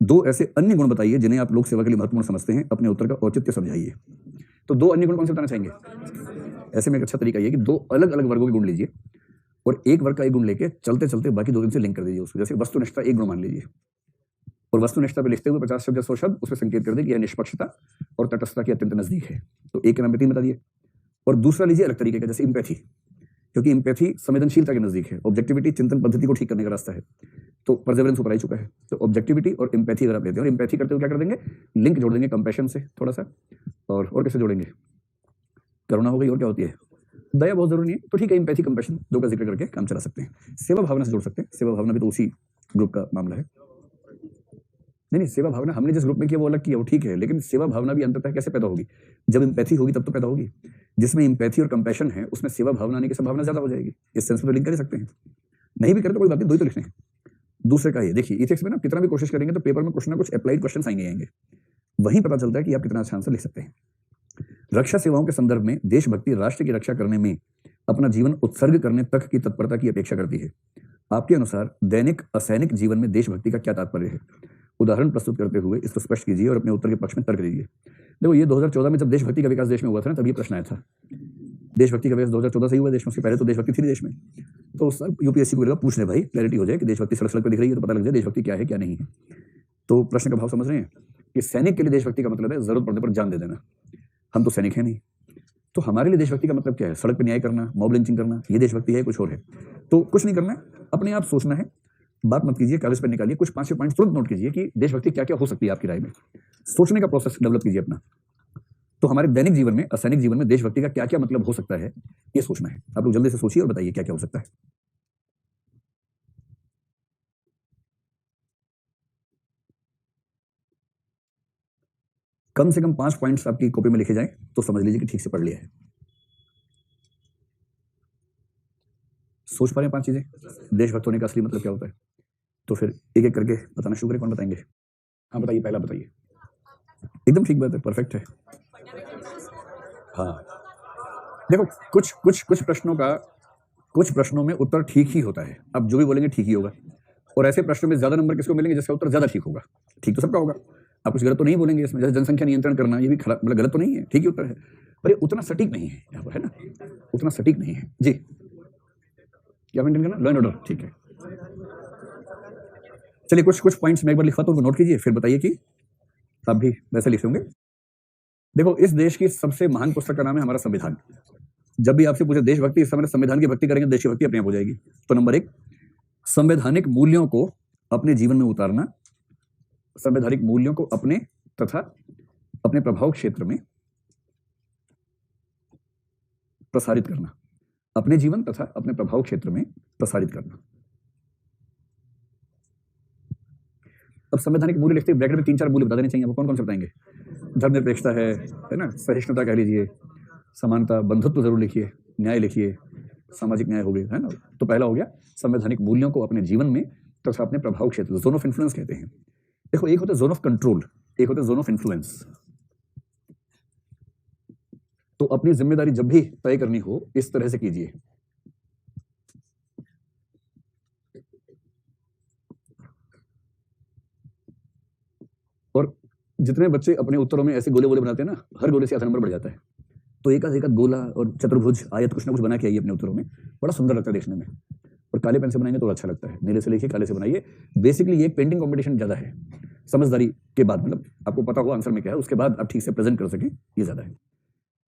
2 ऐसे अन्य गुण बताइए जिन्हें आप लोक सेवा के लिए महत्वपूर्ण समझते हैं, अपने उत्तर का औचित्य समझाइए। तो 2 अन्य गुण कौन से बताना चाहेंगे। ऐसे में एक अच्छा तरीका ये कि 2 अलग अलग वर्गों के गुण लीजिए और एक वर्ग का एक गुण लेके चलते चलते बाकी 2 दिन से लिंक कर दीजिए उसको। जैसे वस्तुनिष्ठता एक गुण मान लीजिए, और वस्तुनिष्ठता पे लिखते हुए 50 शब्द या 100 शब्द उसमें संकेत कर दे कि यह निष्पक्षता और तटस्थता के अत्यंत नजदीक है। तो एक के नाम पे 3 बता दिए। और दूसरा लीजिए अलग तरीके का, जैसे इम्पैथी, क्योंकि इम्पैथी संवेदनशीलता के नजदीक है। ऑब्जेक्टिविटी चिंतन पद्धति को ठीक करने का रास्ता है, तो परसेवरेंस ऊपर आ चुका है। तो ऑब्जेक्टिविटी और इम्पैथी अगर आप लेते हैं, और इम्पैथी करते हुए क्या कर देंगे, लिंक जोड़ देंगे कंपैशन से थोड़ा सा, और कैसे जोड़ेंगे, करुणा हो गई, और क्या होती है, दया बहुत जरूरी है। तो ठीक है, इम्पैथी कंपैशन 2 का जिक्र करके काम चला सकते हैं। सेवा भावना से जोड़ सकते हैं, सेवा भावना भी तो उसी ग्रुप का मामला है। नहीं, सेवा भावना हमने जिस ग्रुप में किया वो अलग किया, वो ठीक है, लेकिन सेवा भावना भी अंततः कैसे पैदा होगी, जब इम्पैथी होगी तब तो पैदा होगी। जिसमें इम्पैथी और कंपैशन है उसमें सेवा भावना आने की संभावना ज्यादा हो जाएगी। इस सेंस में तो लिंक कर सकते हैं, नहीं भी करें तो कोई बात नहीं, 2 ही तो लिखने हैं। दूसरे का ये देखिए, इथिक्स में ना कितना भी कोशिश करेंगे तो पेपर में कुछ ना कुछ अप्लाइड क्वेश्चन आएंगे, वहीं पता चलता है कि आप कितना अच्छा आंसर लिख सकते हैं। रक्षा सेवाओं के संदर्भ में देशभक्ति राष्ट्र की रक्षा करने में अपना जीवन उत्सर्ग करने तक की तत्परता की अपेक्षा करती है। आपके अनुसार दैनिक असैनिक जीवन में देशभक्ति का क्या तात्पर्य है। उदाहरण प्रस्तुत करते हुए इसको स्पष्ट कीजिए और अपने उत्तर के पक्ष में तर्क दीजिए। देखो ये 2014 में जब देशभक्ति का विकास देश में हुआ था ना, तब ये प्रश्न आया था। देशभक्ति का विकास 2014 से ही हुआ देश में, उसके पहले तो देशभक्ति थी देश में। तो उस यूपीएससी को लगा पूछने भाई, क्लैरिटी हो जाए कि देशभक्ति सड़क सड़क पर दिख रही है तो पता लग जाए देशभक्ति क्या है क्या नहीं है। तो प्रश्न का भाव समझ रहे हैं कि सैनिक के लिए देशभक्ति का मतलब है जरूरत पड़ने पर जान दे देना। हम तो सैनिक है नहीं, तो हमारे लिए देशभक्ति का मतलब क्या है, सड़क पर न्याय करना, मॉब लिंचिंग करना, ये देशभक्ति है, कुछ और है। तो कुछ नहीं करना है, अपने आप सोचना है, बात मत कीजिए, कागज पर निकालिए, कुछ 5-6 पॉइंट तुरंत नोट कीजिए कि देशभक्ति क्या क्या हो सकती है आपकी राय में। सोचने का प्रोसेस डेवलप कीजिए अपना। तो हमारे दैनिक जीवन में, असैनिक जीवन में देशभक्ति का क्या क्या मतलब हो सकता है, ये सोचना है। आप लोग जल्दी से सोचिए और बताइए क्या क्या हो सकता है। कम से कम 5 पॉइंट्स आपकी कॉपी में लिखे जाएं तो समझ लीजिए कि ठीक से पढ़ लिया है। सोच पा रहे हैं 5 चीजें, देशभक्त होने का असली मतलब क्या होता है। तो फिर एक एक करके बताना शुरू करें, कौन बताएंगे। हाँ बताइए, पहला बताइए। एकदम ठीक बात है, परफेक्ट है। हाँ देखो, कुछ प्रश्नों में उत्तर ठीक ही होता है। अब जो भी बोलेंगे ठीक ही होगा, और ऐसे प्रश्नों में ज्यादा नंबर किसको मिलेंगे जिसका उत्तर ज्यादा ठीक होगा। ठीक तो सबका होगा, आप कुछ गलत तो नहीं बोलेंगे इसमें। जैसे जनसंख्या नियंत्रण करना, ये भी खराब, मतलब गलत तो नहीं है, ठीक ही उत्तर है, पर ये उतना सटीक नहीं है यहाँ पर, है ना, उतना सटीक नहीं है जी। क्या मेंटेन करना, लॉ एंड ऑर्डर, ठीक है। चलिए कुछ पॉइंट्स मैं एक बार लिखवाता हूँ, नोट कीजिए, फिर बताइए कि आप भी वैसे लिखे होंगे। देखो, इस देश की सबसे महान पुस्तक का नाम है हमारा संविधान। जब भी आपसे पूछे देशभक्ति, इस समय संविधान की भक्ति करेंगे, देश की भक्ति अपने आप हो जाएगी। तो नंबर 1, संवैधानिक मूल्यों को अपने जीवन में उतारना, संवैधानिक मूल्यों को अपने तथा अपने प्रभाव क्षेत्र में प्रसारित करना, अपने जीवन तथा अपने प्रभाव क्षेत्र में प्रसारित करना। अब संवैधानिक मूल्य लिखते ब्रैकेट में 3-4 मूल्य बता देने चाहिए आपको। कौन कौन से बताएंगे? धर्मनिरपेक्षता है ना, सहिष्णुता कह लीजिए, समानता, बंधुत्व जरूर लिखिए, न्याय लिखिए, सामाजिक न्याय हो गया, है ना। तो पहला हो गया संवैधानिक मूल्यों को अपने जीवन में तथा अपने प्रभाव क्षेत्र, जोन ऑफ इन्फ्लुएंस कहते हैं। देखो, एक होता है जोन ऑफ कंट्रोल, एक होता है जोन ऑफ इन्फ्लुएंस। तो अपनी जिम्मेदारी जब भी तय करनी हो, इस तरह से कीजिए। और जितने बच्चे अपने उत्तरों में ऐसे गोले गोले बनाते हैं ना, हर गोले से आधा नंबर बढ़ जाता है। तो एक आध गोला और चतुर्भुज आयत कुछ ना कुछ बना के आइए अपने उत्तरों में, बड़ा सुंदर लगता है देखने में। और काले पेन से बनाएंगे तो अच्छा लगता है, नीले से लिखिए, काले से बनाइए। बेसिकली ये एक पेंटिंग कंपटीशन ज्यादा है, समझदारी के बाद, मतलब आपको पता हो आंसर में क्या है, उसके बाद आप ठीक से प्रेजेंट कर सकें, ये ज्यादा है।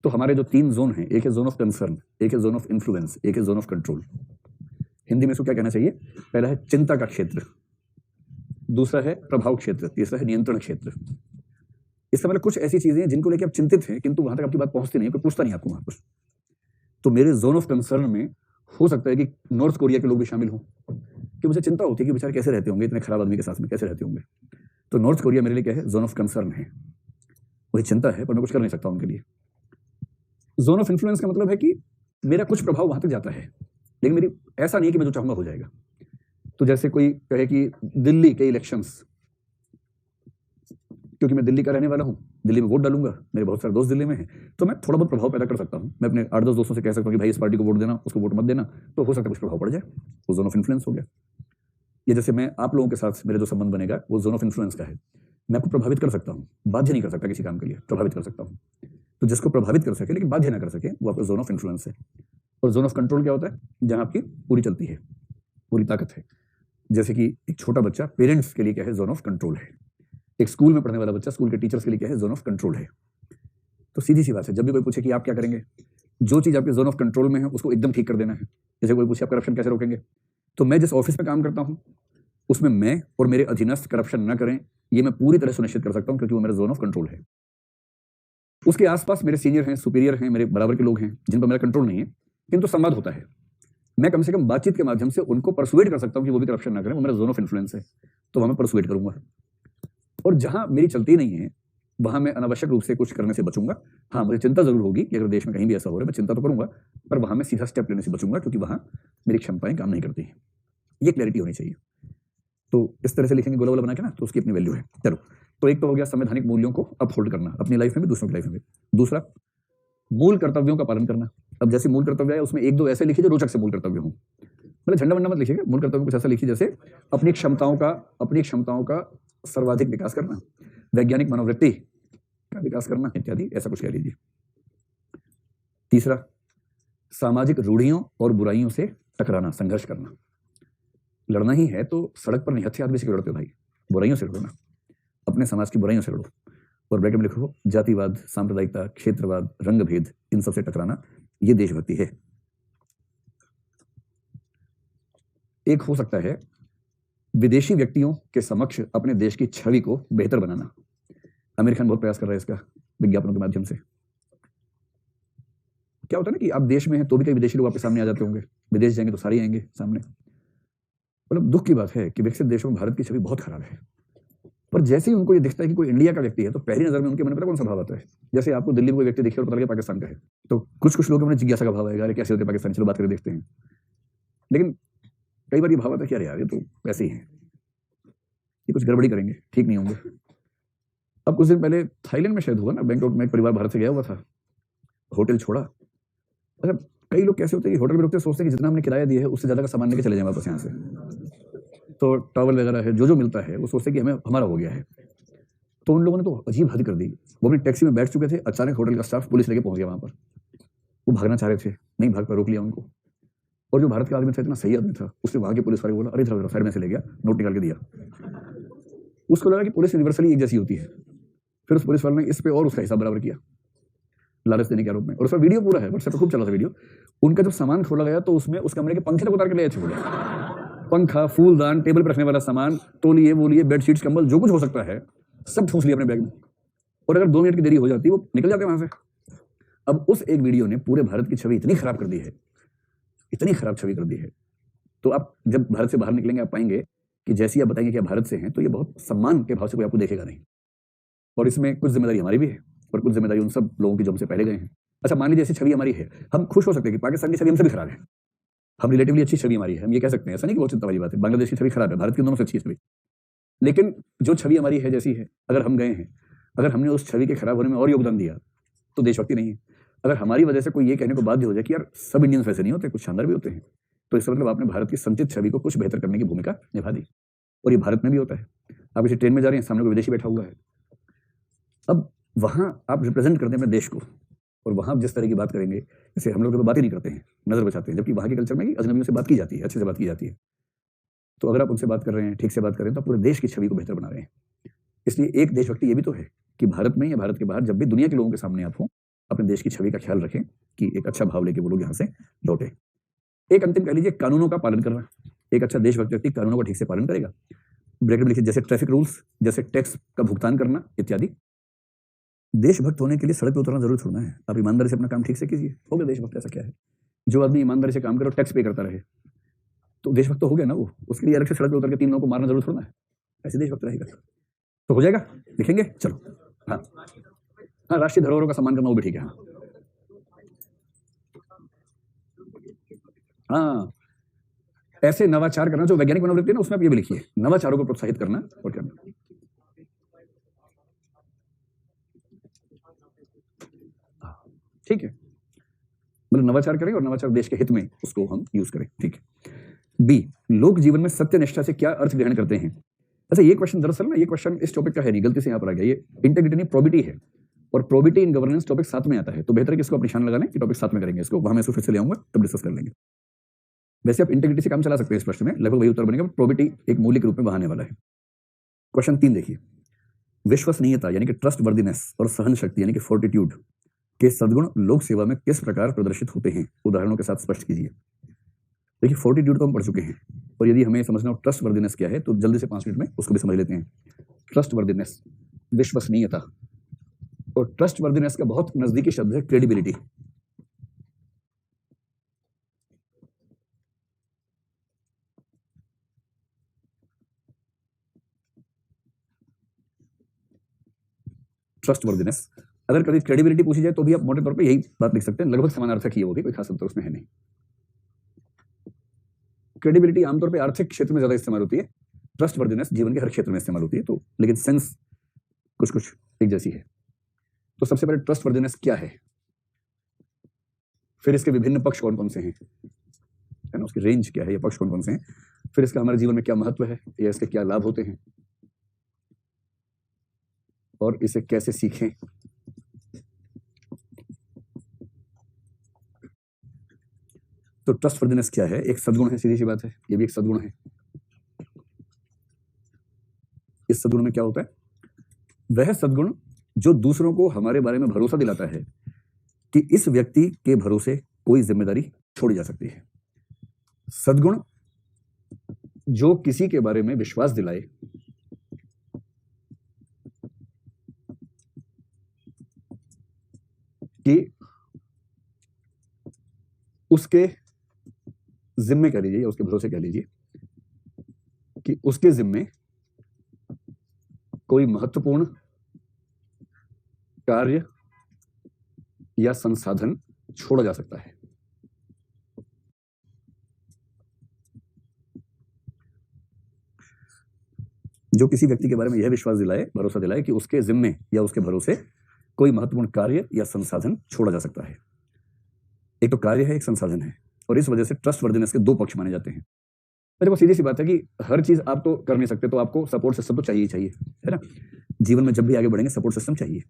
तो हमारे जो 3 जोन हैं, एक है जोन ऑफ कंसर्न, एक है जोन ऑफ इन्फ्लुएंस, एक है जोन ऑफ कंट्रोल। हिंदी में इसको क्या कहना चाहिए? पहला है चिंता का क्षेत्र, दूसरा है प्रभाव क्षेत्र, तीसरा है नियंत्रण क्षेत्र। इससे मतलब कुछ ऐसी चीजें हैं जिनको लेकर आप चिंतित हैं, किंतु वहां तक आपकी बात पहुंचती नहीं है, कोई पूछता नहीं आपको वहां पर। तो मेरे जोन ऑफ कंसर्न में हो सकता है कि नॉर्थ कोरिया के लोग भी शामिल हों, कि मुझे चिंता होती है कि बेचारे कैसे रहते होंगे, इतने खराब आदमी के साथ में कैसे रहते होंगे। तो नॉर्थ कोरिया मेरे लिए क्या है? जोन ऑफ कंसर्न है। मुझे चिंता है पर मैं कुछ कर नहीं सकता उनके लिए। जोन ऑफ इन्फ्लुएंस का मतलब है कि मेरा कुछ प्रभाव वहां तक जाता है, लेकिन मेरी ऐसा नहीं है कि मैं जो चाहूंगा हो जाएगा। तो जैसे कोई कहे कि दिल्ली के इलेक्शंस, क्योंकि मैं दिल्ली का रहने वाला हूं, दिल्ली में वोट डालूंगा, मेरे बहुत सारे दोस्त दिल्ली में हैं, तो मैं थोड़ा बहुत प्रभाव पैदा कर सकता हूं। मैं अपने 8-10 दोस्तों से कह सकता हूं कि भाई इस पार्टी को वोट देना, उसको वोट मत देना, तो हो सकता है कुछ प्रभाव पड़ जाए। वो जोन ऑफ इन्फ्लुएंस हो गया। ये जैसे मैं आप लोगों के साथ मेरे जो संबंध बनेगा, वो जोन ऑफ इन्फ्लुएंस का है। मैं आपको प्रभावित कर सकता हूँ, बाध्य नहीं कर सकता किसी काम के लिए, प्रभावित कर सकता हूँ। तो जिसको प्रभावित कर सके लेकिन बाध्य ना कर सके, वो आपका जोन ऑफ इन्फ्लुएंस है। और जोन ऑफ कंट्रोल क्या होता है? जहां आपकी पूरी चलती है, पूरी ताकत है। जैसे कि एक छोटा बच्चा पेरेंट्स के लिए क्या है? जोन ऑफ कंट्रोल है। एक स्कूल में पढ़ने वाला बच्चा स्कूल के टीचर्स के लिए क्या है? जोन ऑफ कंट्रोल है। तो सीधी सी बात है, जब भी कोई पूछे कि आप क्या करेंगे, जो चीज आपके जोन ऑफ कंट्रोल में है उसको एकदम ठीक कर देना है। जैसे कोई पूछे आप करप्शन कैसे रोकेंगे, तो मैं जिस ऑफिस में काम करता हूं उसमें मैं और मेरे अधीनस्थ करप्शन ना करें, ये मैं पूरी तरह सुनिश्चित कर सकता हूं, क्योंकि वो मेरा जोन ऑफ कंट्रोल है। उसके आसपास मेरे सीनियर हैं, सुपीरियर हैं, मेरे बराबर के लोग हैं जिन पर मेरा कंट्रोल नहीं है, किंतु संवाद होता है। मैं कम से कम बातचीत के माध्यम से उनको परसुएड कर सकता हूं कि वो भी करप्शन ना करें, वो मेरा जोन ऑफ इन्फ्लुएंस है। तो वहां मैं परसुएड करूंगा। और जहां मेरी चलती नहीं है, वहां मैं अनावश्यक रूप से कुछ करने से बचूंगा। हाँ, मुझे चिंता जरूर होगी कि अगर देश में कहीं भी ऐसा हो रहा है, मैं चिंता तो करूंगा, पर वहां मैं सीधा स्टेप लेने से बचूंगा, क्योंकि वहां मेरी क्षमताएं काम नहीं करती हैं। ये क्लैरिटी होनी चाहिए। तो इस तरह से लिखेंगे गोला गोला बना के ना, तो उसकी अपनी वैल्यू है। चलो, तो एक तो हो गया संवैधानिक मूल्यों को अपहोल्ड करना अपनी लाइफ में भी, दूसरों की लाइफ में भी। दूसरा, मूल कर्तव्यों का पालन करना। अब जैसे मूल कर्तव्य है, उसमें 1-2 ऐसे लिखिए जो रोचक से मूल कर्तव्य हो। मतलब झंडा वंडा मत लिखिएगा, मूल कर्तव्य कुछ ऐसा लिखिए जैसे अपनी क्षमताओं का सर्वाधिक विकास करना, वैज्ञानिक मनोवृत्ति का विकास करना इत्यादि, ऐसा कुछ कह लीजिए। तीसरा, सामाजिक रूढ़ियों और बुराइयों से टकराना, संघर्ष करना। लड़ना ही है तो सड़क पर नहीं, हथियार भी से लड़ते हो भाई, बुराइयों से लड़ो ना, अपने समाज की बुराइयों से लड़ो। और ब्रैकेट में लिखो जातिवाद, सांप्रदायिकता, क्षेत्रवाद, रंगभेद, इन सबसे टकराना, ये देशभक्ति है। एक हो सकता है विदेशी व्यक्तियों के समक्ष अपने देश की छवि को बेहतर बनाना। आमिर खान बहुत प्रयास कर रहा है इसका विज्ञापनों के माध्यम से। क्या होता है ना कि आप देश में हैं तो भी कई विदेशी लोग आपके सामने आ जाते होंगे, विदेश जाएंगे तो सारे आएंगे सामने। मतलब दुख की बात है कि विकसित देशों में भारत की छवि बहुत खराब है। पर जैसे ही उनको ये दिखता है कि कोई इंडिया का व्यक्ति है, तो पहली नजर में उनके मन में पता कौन सा भाव आता है? जैसे आपको दिल्ली में कोई व्यक्ति दिखे और पता लगे पाकिस्तान का है, तो कुछ लोगों में जिज्ञासा का भाव आएगा, अरे कैसे होते पाकिस्तान, चलो बात करके देखते हैं। लेकिन कई बार ये भाव आता है कि अरे यार ये तो वैसे ही है, ये कुछ गड़बड़ी करेंगे, ठीक नहीं होंगे। अब कुछ दिन पहले थाईलैंड में शायद हुआ ना, बैंकॉक में एक परिवार भारत से गया हुआ था, होटल छोड़ा। अच्छा, कई लोग कैसे होते हैं कि होटल में रुकते सोचते हैं कि जितना हमने किराया दिया है उससे ज्यादा का सामान लेके चले जाए वापस यहाँ से। तो टॉवल वगैरह है, जो मिलता है वो सोचते हैं कि हमें हमारा हो गया है। तो उन लोगों ने तो अजीब हद कर दी। वो अपनी टैक्सी में बैठ चुके थे, अचानक होटल का स्टाफ पुलिस लेके पहुंच गया वहां पर। वो भागना चाह रहे थे, नहीं भाग पाए, रोक लिया उनको। और जो भारत के आदमी था, इतना सही आदमी था, उसने वहां के पुलिस वाले बोला अरे इधर साइड में से ले गया, नोट निकाल के दिया। उसको लगा कि पुलिस यूनिवर्सली एक जैसी होती है, फिर उस पुलिस वाले ने इस पे और उसका हिसाब बराबर किया लालच देने के आरोप में, और उसका वीडियो पूरा है, व्हाट्सएप पे खूब चला था वीडियो। उनका जब सामान खोला गया तो उसमें उस कमरे के पंखे तक उतार के ले आए थे बोले, पंखा, फूलदान, टेबल पर रखने वाला सामान, तौलिए बोलिए, बेडशीट्स, कंबल, जो कुछ हो सकता है सब ठूस लिया अपने बैग में, और अगर 2 मिनट की देरी हो जाती वो निकल जाते वहां से। अब उस एक वीडियो ने पूरे भारत की छवि इतनी खराब कर दी है, इतनी खराब छवि कर दी है। तो आप जब भारत से बाहर निकलेंगे आप पाएंगे कि जैसे आप बताएंगे कि आप भारत से हैं तो ये बहुत सम्मान के भाव से कोई आपको देखेगा नहीं, और इसमें कुछ जिम्मेदारी हमारी भी है और कुछ जिम्मेदारी उन सब लोगों की जो हमसे पहले गए हैं। अच्छा, मान लीजिए ऐसी छवि हमारी है, हम खुश हो सकते हैं कि पाकिस्तान की छवि हमसे भी खराब है, हम रिलेटिवली अच्छी छवि हमारी है, हम ये कह सकते हैं, ऐसा नहीं कि बहुत चिंता वाली बात है, बांग्लादेश की छवि खराब है, भारत की दोनों से अच्छी छवि। लेकिन जो छवि हमारी है जैसी है, अगर हम गए हैं, अगर हमने उस छवि के खराब होने में और योगदान दिया तो देशभक्ति नहीं है। अगर हमारी वजह से कोई ये कहने को बाध्य हो जाए कि यार सब इंडियंस वैसे नहीं होते, कुछ शानदार भी होते हैं, तो इसका मतलब आपने भारत की संचित छवि को कुछ बेहतर करने की भूमिका निभा दी। और ये भारत में भी होता है। आप किसी ट्रेन में जा रहे हैं, सामने कोई विदेशी बैठा हुआ है, अब वहां आप रिप्रेजेंट करते हैं अपने देश को, और वहां आप जिस तरह की बात करेंगे, जैसे हम लोग तो बात ही नहीं करते हैं, नजर बचाते हैं, जबकि वहां के कल्चर में अजनबियों से बात की जाती है, अच्छे से बात की जाती है। तो अगर आप उनसे बात कर रहे हैं, ठीक से बात कर रहे हैं, तो पूरे देश की छवि को बेहतर बना रहे हैं। इसलिए एक देशभक्ति ये भी तो है कि भारत में या भारत के बाहर जब भी दुनिया के लोगों के सामने आप हो, अपने देश की छवि का ख्याल रखें कि एक अच्छा भाव लेके वो लोग यहाँ से लौटे। एक अंतिम कह लीजिए कानूनों का पालन करना। एक अच्छा देशभक्त व्यक्ति कानूनों का ठीक से पालन करेगा। ब्रैकेट में लिखिए, जैसे ट्रैफिक रूल्स, जैसे टैक्स का भुगतान करना इत्यादि। देशभक्त होने के लिए सड़क पर उतरना जरूर छोड़ना है, आप ईमानदारी से अपना काम ठीक से कीजिए, हो गया देशभक्त। ऐसा क्या है, जो आदमी ईमानदारी से काम करे और टैक्स पे करता रहे तो देशभक्त तो हो गया ना वो। उसके लिए अलग से सड़क पर उतर के 3 लोगों को मारना जरूर छोड़ना है, ऐसे देशभक्त रहेगा तो हो जाएगा। लिखेंगे, चलो। हाँ हाँ, राष्ट्रीय धरोहरों का सम्मान करना वो भी ठीक है। हाँ, ऐसे नवाचार करना जो वैज्ञानिक मनोवृत्ति है ना, उसमें आप ये भी लिखिए, नवाचारों को प्रोत्साहित करना और करना। ठीक है, मतलब नवाचार करें और नवाचार देश के हित में उसको हम यूज करें। ठीक है। बी, लोक जीवन में सत्यनिष्ठा से क्या अर्थ ग्रहण करते हैं। अच्छा, ये क्वेश्चन दरअसल ना, ये क्वेश्चन इस टॉपिक का है नहीं, गलती से यहाँ पर आ गया। ये इंटीग्रिटी नहीं, प्रोबिटी है, और प्रोबिटी इन गवर्नेंस टॉपिक 7 में आता है, तो बेहतर है कि इसको आप निशान लगा लें कि टॉपिक 7 में करेंगे इसको, वहां मैं इसको फिर से ले आऊंगा तब डिस्कस कर लेंगे। वैसे आप इंटीग्रिटी से काम चला सकते हैं इस प्रश्न में, लगभग वही उत्तर बनेगा, प्रोबिटी एक मूल्य के रूप में वहां आने वाला है। क्वेश्चन 3 देखिए, विश्वसनीयता यानी कि ट्रस्ट वर्दीनेस और सहन शक्ति यानी कि फोर्टिट्यूड के सद्गुण लोक सेवा में किस प्रकार प्रदर्शित होते हैं, उदाहरणों के साथ स्पष्ट कीजिए। देखिए, फोर्टिट्यूड तो हम पढ़ चुके हैं, और यदि हमें समझना हो ट्रस्ट वर्दीनेस क्या है तो जल्दी से 5 मिनट में उसको भी समझ लेते हैं। ट्रस्ट वर्दीनेस, विश्वसनीयता, और ट्रस्ट वर्दीनेस का बहुत नजदीकी शब्द है क्रेडिबिलिटी। ट्रस्ट वर्दीनेस, अगर कभी क्रेडिबिलिटी पूछी जाए तो भी आप मोटे तौर पे यही बात लिख सकते हैं, लगभग समानार्थक ही है, वो भी कोई खास अंतर उसमें है नहीं। क्रेडिबिलिटी आमतौर पे आर्थिक क्षेत्र में ज्यादा इस्तेमाल होती है, ट्रस्ट वर्दीनेस जीवन के हर क्षेत्र में इस्तेमाल होती है, तो लेकिन सेंस कुछ कुछ एक जैसी है। तो सबसे पहले ट्रस्ट वर्दीनेस क्या है, फिर इसके विभिन्न पक्ष कौन कौन से हैं, है ना, उसकी रेंज क्या है, ये पक्ष कौन कौन से हैं, फिर इसका हमारे जीवन में क्या महत्व है या इसके क्या लाभ होते हैं, और इसे कैसे सीखें। तो ट्रस्ट वर्दीनेस क्या है, एक सद्गुण है, सीधी सी बात है, ये भी एक सद्गुण है। इस सद्गुण में क्या होता है, वह सद्गुण जो दूसरों को हमारे बारे में भरोसा दिलाता है कि इस व्यक्ति के भरोसे कोई जिम्मेदारी छोड़ी जा सकती है। सद्गुण जो किसी के बारे में विश्वास दिलाए कि उसके जिम्मे कह लीजिए या उसके भरोसे कह लीजिए कि उसके जिम्मे कोई महत्वपूर्ण कार्य या संसाधन छोड़ा जा सकता है। जो किसी व्यक्ति के बारे में यह विश्वास दिलाए, भरोसा दिलाए कि उसके जिम्मे या उसके भरोसे कोई महत्वपूर्ण कार्य या संसाधन छोड़ा जा सकता है। एक तो कार्य है, एक संसाधन है, और इस वजह से ट्रस्ट वर्दीनेस के 2 पक्ष माने जाते हैं। देखो, सीधी सी बात है कि हर चीज आप तो कर नहीं सकते, तो आपको सपोर्ट सिस्टम तो चाहिए ही चाहिए, है ना। जीवन में जब भी आगे बढ़ेंगे सपोर्ट सिस्टम चाहिए।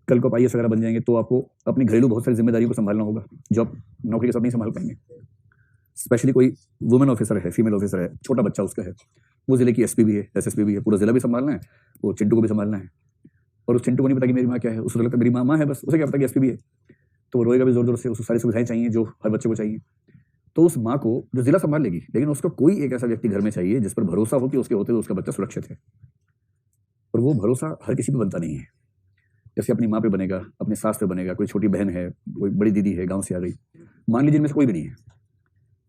कल को IAS वगैरह बन जाएंगे तो आपको अपनी घरेलू बहुत सारी जिम्मेदारियों को संभालना होगा जो आप नौकरी के साथ नहीं संभाल पाएंगे। स्पेशली कोई वुमेन ऑफिसर है, फीमेल ऑफिसर है, छोटा बच्चा उसका है, वो जिले की SP भी है, SSP भी है, पूरा जिला भी संभालना है, वो चिंटू को भी संभालना है, और उस चिंटू को नहीं पता कि मेरी माँ क्या है, उसको लगता है मेरी माँ है बस, उसे क्या पता कि एसपी भी है, तो वो रोएगा भी जोर जोर से, उसको सारी सुविधाएं चाहिए जो हर बच्चे को चाहिए। तो उस माँ को जो जिला संभाल लेगी, लेकिन उसको कोई एक ऐसा व्यक्ति घर में चाहिए जिस पर भरोसा हो कि उसके होते हुए उसका बच्चा सुरक्षित है। और वो भरोसा हर किसी पे बनता नहीं है। जैसे अपनी माँ पे बनेगा, अपने सास पे बनेगा, कोई छोटी बहन है, कोई बड़ी दीदी है गाँव से आ गई, मान लीजिए इनमें से कोई भी नहीं है,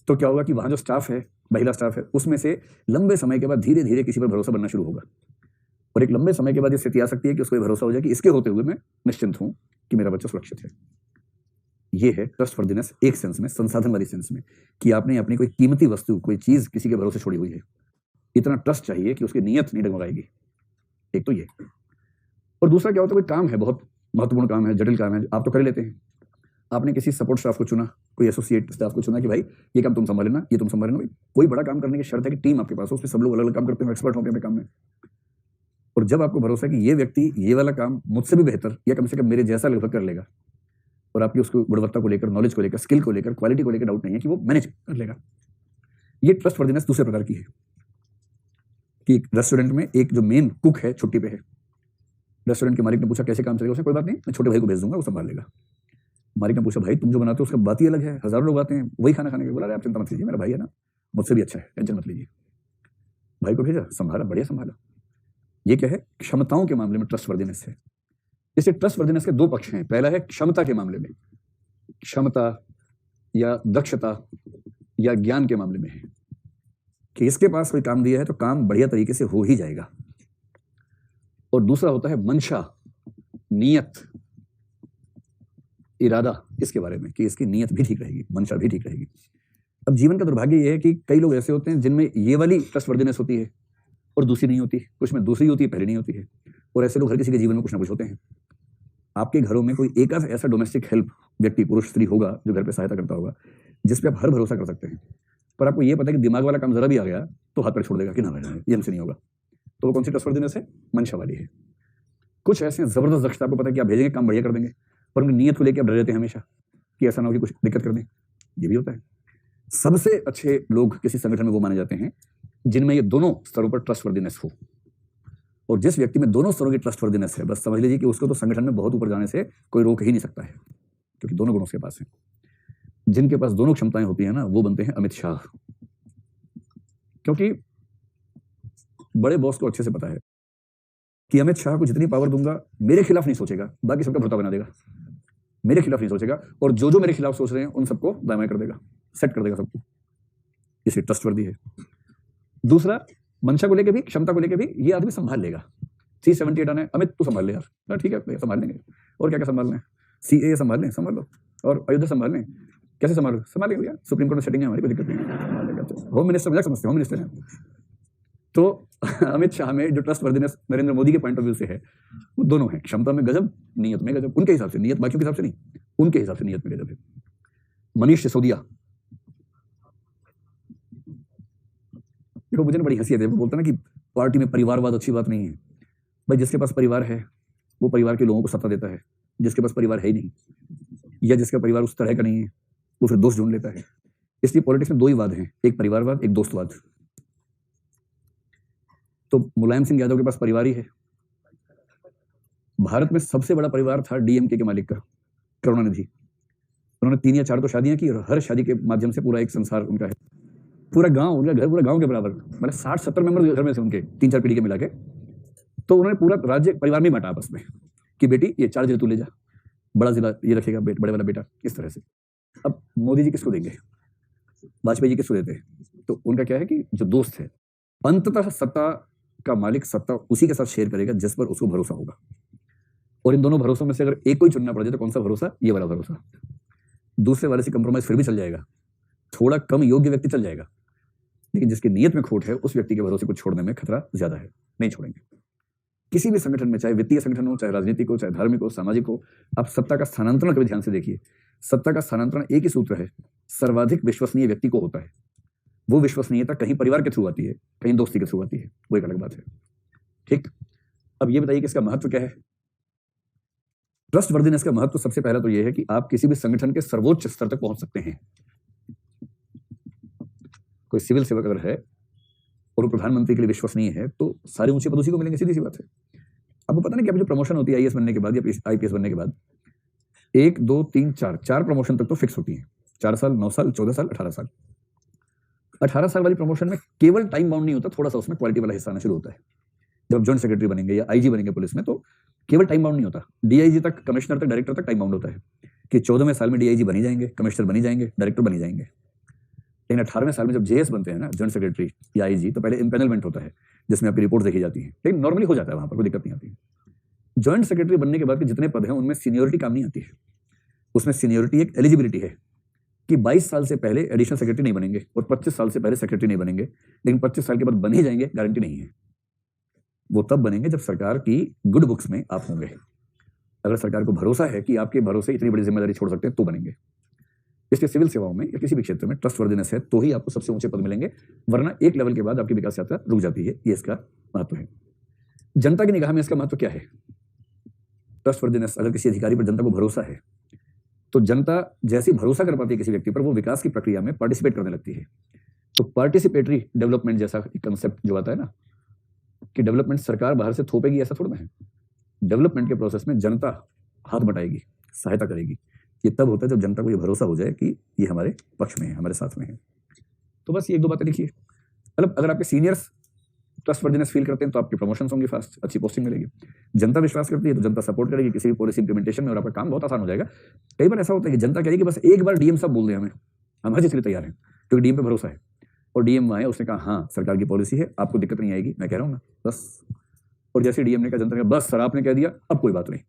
तो क्या होगा कि वहाँ जो स्टाफ है, महिला स्टाफ है, उसमें से लंबे समय के बाद धीरे धीरे किसी पर भरोसा बनना शुरू होगा। और एक लंबे समय के बाद ये स्थिति आ सकती है कि उसको भरोसा हो जाए कि इसके होते हुए मैं निश्चिंत हूँ कि मेरा बच्चा सुरक्षित है। ये है ट्रस्टवर्दीनेस एक सेंस में, संसाधन वाली सेंस में, कि आपने अपनी कोई कीमती वस्तु, कोई चीज किसी के भरोसे छोड़ी हुई है, इतना ट्रस्ट चाहिए कि उसकी नीयत नहीं डगमगाएगी। एक तो ये। और दूसरा क्या होता है, कोई काम है, बहुत महत्वपूर्ण काम है, जटिल काम है, आप तो कर लेते हैं, आपने किसी सपोर्ट स्टाफ को चुना, कोई एसोसिएट स्टाफ को चुना कि भाई ये काम तुम संभाल लेना, ये तुम संभाल लेना। कोई बड़ा काम करने की शर्त है कि टीम आपके पास हो, उसमें सब लोग अलग अलग काम करते हैं, एक्सपर्ट होंगे अपने काम में। और जब आपको भरोसा है कि ये व्यक्ति ये वाला काम मुझसे भी बेहतर या कम से कम मेरे जैसा लगभग कर लेगा, और आपकी उसको गुणवत्ता को लेकर, नॉलेज को लेकर, स्किल को लेकर, क्वालिटी को लेकर डाउट नहीं है कि वो मैनेज कर लेगा, ये ट्रस्टवर्दीनेस दूसरे प्रकार की है। कि रेस्टोरेंट में एक जो मेन कुक है छुट्टी पे है, रेस्टोरेंट के मालिक ने पूछा कैसे काम चलेगा, उसने कोई बात नहीं, मैं छोटे भाई को भेज दूंगा, वो संभाल लेगा। मालिक ने पूछा भाई तुम जो बनाते हो उसका बात ही अलग है, हजारों लोग आते हैं वही खाना खाने के, बोला आप चिंता मत कीजिए, मेरा भाई है ना, मुझसे भी अच्छा है, टेंशन मत लीजिए। भाई को भेजा, संभाला, बढ़िया संभाला। ये क्या है, क्षमताओं के मामले में ट्रस्टवर्दीनेस है। इससे ट्रस्टवर्दीनेस के दो पक्ष हैं। पहला है क्षमता के मामले में, क्षमता या दक्षता या ज्ञान के मामले में है कि इसके पास कोई काम दिया है तो काम बढ़िया तरीके से हो ही जाएगा। और दूसरा होता है मंशा, नीयत, इरादा, इसके बारे में कि इसकी नीयत भी ठीक रहेगी, मंशा भी ठीक रहेगी। अब जीवन का दुर्भाग्य यह है कि कई लोग ऐसे होते हैं जिनमें ये वाली ट्रस्टवर्दीनेस होती है और दूसरी नहीं होती, कुछ में दूसरी होती है, पहले नहीं होती है। और ऐसे लोग हर किसी के जीवन में कुछ ना कुछ होते हैं। आपके घरों में कोई एक ऐसा डोमेस्टिक हेल्प व्यक्ति, पुरुष स्त्री होगा जो घर पे सहायता करता होगा, जिस पे आप हर भरोसा कर सकते हैं, पर आपको ये पता है कि दिमाग वाला काम जरा भी आ गया तो हाथ पर छोड़ देगा कि ना भाई ये हमसे नहीं होगा। तो वो कौन सी ट्रस्टवर्दीनेस है, मंशा वाली है। कुछ ऐसे जबरदस्त दक्षता, आपको पता है कि आप भेजेंगे काम बढ़िया कर देंगे, पर उनकी नीयत को लेकर आप डर रहते हैं हमेशा कि ऐसा ना हो कि कुछ दिक्कत कर दें, ये भी होता है। सबसे अच्छे लोग किसी संगठन में वो माने जाते हैं जिनमें ये दोनों स्तरों पर ट्रस्टवर्दीनेस हो। और जिस व्यक्ति में दोनों स्तरों की ट्रस्टवर्दीनेस है, बस समझ लीजिए कि उसको तो संगठन में बहुत ऊपर जाने से कोई रोक ही नहीं सकता है, क्योंकि दोनों गुण उसके पास हैं। जिनके पास दोनों क्षमताएं होती हैं ना, वो बनते हैं अमित शाह। क्योंकि बड़े बॉस को अच्छे से पता है कि अमित शाह को जितनी पावर दूंगा मेरे खिलाफ नहीं सोचेगा, बाकी सबका भरोसा बना देगा, मेरे खिलाफ नहीं सोचेगा, और जो मेरे खिलाफ सोच रहे हैं उन सबको दाएं कर देगा, सेट कर देगा सबको, इसलिए ट्रस्टवर्दी है। दूसरा, मंशा को लेके भी, क्षमता को लेके भी, ये आदमी संभाल लेगा। 378 आना है, अमित तू संभाल ले यार, ठीक है संभाल लेंगे, और क्या क्या संभालना है, CAA संभाल लें, संभाल लो, और अयोध्या संभाल लें, कैसे संभाल लेंगे भैया, सुप्रीम कोर्ट में सेटिंग है हमारी, कोई दिक्कत नहीं, होम मिनिस्टर मजाक समझते, होम मिनिस्टर है। तो अमित शाह में जो ट्रस्टवर्दीनेस नरेंद्र मोदी के पॉइंट ऑफ व्यू से है, वो दोनों है, क्षमता में गजब, नीयत में गजब, उनके हिसाब से, नीयत बाकियों के हिसाब से नहीं, उनके हिसाब से नीयत में गजब है। मनीष सिसोदिया, देखो मुझे ना बड़ी हंसी आती है, बोलता ना कि पार्टी में परिवारवाद अच्छी बात नहीं है। भाई जिसके पास परिवार है वो परिवार के लोगों को सत्ता देता है, जिसके पास परिवार है ही नहीं या जिसका परिवार उस तरह का नहीं है वो फिर दोस्त ढूंढ लेता है। इसलिए पॉलिटिक्स में दो ही वाद हैं, एक परिवारवाद, एक दोस्तवाद। तो मुलायम सिंह यादव के पास परिवार ही है। भारत में सबसे बड़ा परिवार था DMK के मालिक का, करुणानिधि। उन्होंने 3 या 4 तो शादियां की और हर शादी के माध्यम से पूरा एक संसार उनका है, पूरा गांव, उनका घर पूरा गांव के बराबर, मतलब 60-70 मेंबर घर में से उनके 3-4 पीढ़ी के मिला के। तो उन्होंने पूरा राज्य परिवार में बांटा आपस में कि बेटी ये 4 जिले तू ले जा, बड़ा जिला ये रखेगा बड़े वाला बेटा, इस तरह से। अब मोदी जी किसको देंगे, वाजपेयी जी किसको देते हैं? तो उनका क्या है कि जो दोस्त है, अंततः सत्ता का मालिक सत्ता उसी के साथ शेयर करेगा जिस पर उसको भरोसा होगा। और इन दोनों भरोसों में से अगर एक को ही चुनना पड़ जाए तो कौन सा भरोसा? ये वाला भरोसा। दूसरे वाले से कंप्रोमाइज फिर भी चल जाएगा, थोड़ा कम योग्य व्यक्ति चल जाएगा, लेकिन जिसकी नीयत में खोट है उस व्यक्ति के भरोसे को छोड़ने में खतरा ज्यादा है, नहीं छोड़ेंगे। किसी भी संगठन में, चाहे वित्तीय संगठन हो, चाहे राजनीतिक हो, चाहे धार्मिक हो, सामाजिक हो, आप सत्ता का स्थानांतरण कभी ध्यान से देखिए। सत्ता का स्थानांतरण एक ही सूत्र है, सर्वाधिक विश्वसनीय व्यक्ति को होता है। वो विश्वसनीयता कहीं परिवार के थ्रू आती है, कहीं दोस्ती के थ्रू आती है, वो एक अलग बात है। ठीक, अब ये बताइए कि इसका महत्व क्या है? ट्रस्टवर्दीनेस का महत्व सबसे पहला तो ये है कि आप किसी भी संगठन के सर्वोच्च स्तर तक पहुंच सकते हैं। कोई सिविल सेवक अगर है और वो प्रधानमंत्री के लिए विश्वसनीय है तो सारे ऊंचे पद उसी को मिलेंगे, सीधी सी बात है। आपको पता नहीं कि अब जो प्रमोशन होती है आईएएस बनने के बाद या आईपीएस बनने के बाद 1 2 3 4 प्रमोशन तक तो फिक्स होती है। 4 साल, 9 साल, 14 साल, 18 साल। 18 साल वाली प्रमोशन में केवल टाइम बाउंड नहीं होता, थोड़ा सा उसमें क्वालिटी वाला हिस्सा आना शुरू होता है। जब जॉइंट सेक्रेटरी बनेंगे या आईजी बनेंगे पुलिस में, तो केवल टाइम बाउंड नहीं होता, डीआईजी तक, कमिश्नर तक, डायरेक्टर तक टाइम बाउंड होता है कि 14वें साल में डीआईजी बनी जाएंगे, कमिश्नर बनी जाएंगे, डायरेक्टर बनी जाएंगे। लेकिन 18वें साल में जब जेएस बनते हैं ना, जॉइंट सेक्रेटरी या आईजी, तो पहले इम्पेनलमेंट होता है जिसमें आपकी रिपोर्ट देखी जाती है, लेकिन नॉर्मली हो जाता है, वहां पर कोई दिक्कत नहीं आती। जॉइंट सेक्रेटरी बनने के बाद के जितने पद हैं उनमें सीनियोरिटी काम नहीं आती है। उसमें सीनियोरिटी एक एलिजिबिलिटी है कि 22 साल से पहले एडिशनल सेक्रेटरी नहीं बनेंगे और 25 साल से पहले सेक्रेटरी नहीं बनेंगे, लेकिन 25 साल के बाद बन ही जाएंगे, गारंटी नहीं है। वो तब बनेंगे जब सरकार की गुड बुक्स में आप होंगे। अगर सरकार को भरोसा है कि आपके भरोसे इतनी बड़ी जिम्मेदारी छोड़ सकते हैं तो बनेंगे। इसलिए सिविल सेवाओं में या किसी भी क्षेत्र में ट्रस्टवर्दीनेस है तो ही आपको सबसे ऊंचे पद मिलेंगे, वरना एक लेवल के बाद आपकी विकास यात्रा रुक जाती है। ये इसका महत्व है। जनता की निगाह में इसका महत्व क्या है? ट्रस्टवर्दीनेस, अगर किसी अधिकारी पर जनता को भरोसा है तो जनता जैसे भरोसा कर पाती है किसी व्यक्ति पर, वो विकास की प्रक्रिया में पार्टिसिपेट करने लगती है। तो पार्टिसिपेटरी डेवलपमेंट जैसा कंसेप्ट जो आता है ना, कि डेवलपमेंट सरकार बाहर से थोपेगी, ऐसा थोड़ा है। डेवलपमेंट के प्रोसेस में जनता हाथ बटाएगी, सहायता करेगी। ये तब होता है जब जनता को ये भरोसा हो जाए कि ये हमारे पक्ष में है, हमारे साथ में है। तो बस ये 1-2 बातें लिखिए। मतलब अगर आपके सीनियर्स ट्रस्टवर्दीनेस फील करते हैं तो आपके प्रमोशन होंगे फास्ट, अच्छी पोस्टिंग मिलेगी। जनता विश्वास करती है तो जनता सपोर्ट करेगी किसी भी पॉलिसी इंप्लीमेंटेशन में, और आपका काम बहुत आसान हो जाएगा। कई बार ऐसा होता है कि जनता कहेगी बस एक बार डीएम साहब बोल दें हमें, हम हर चीज के लिए तैयार हैं, क्योंकि डीएम पे भरोसा है। और डीएम आया, उसने कहा हाँ सरकार की पॉलिसी है, आपको दिक्कत नहीं आएगी, मैं कह रहा हूँ ना, बस। और जैसे डीएम ने कहा, जनता ने कहा बस सर आपने कह दिया, अब कोई बात नहीं,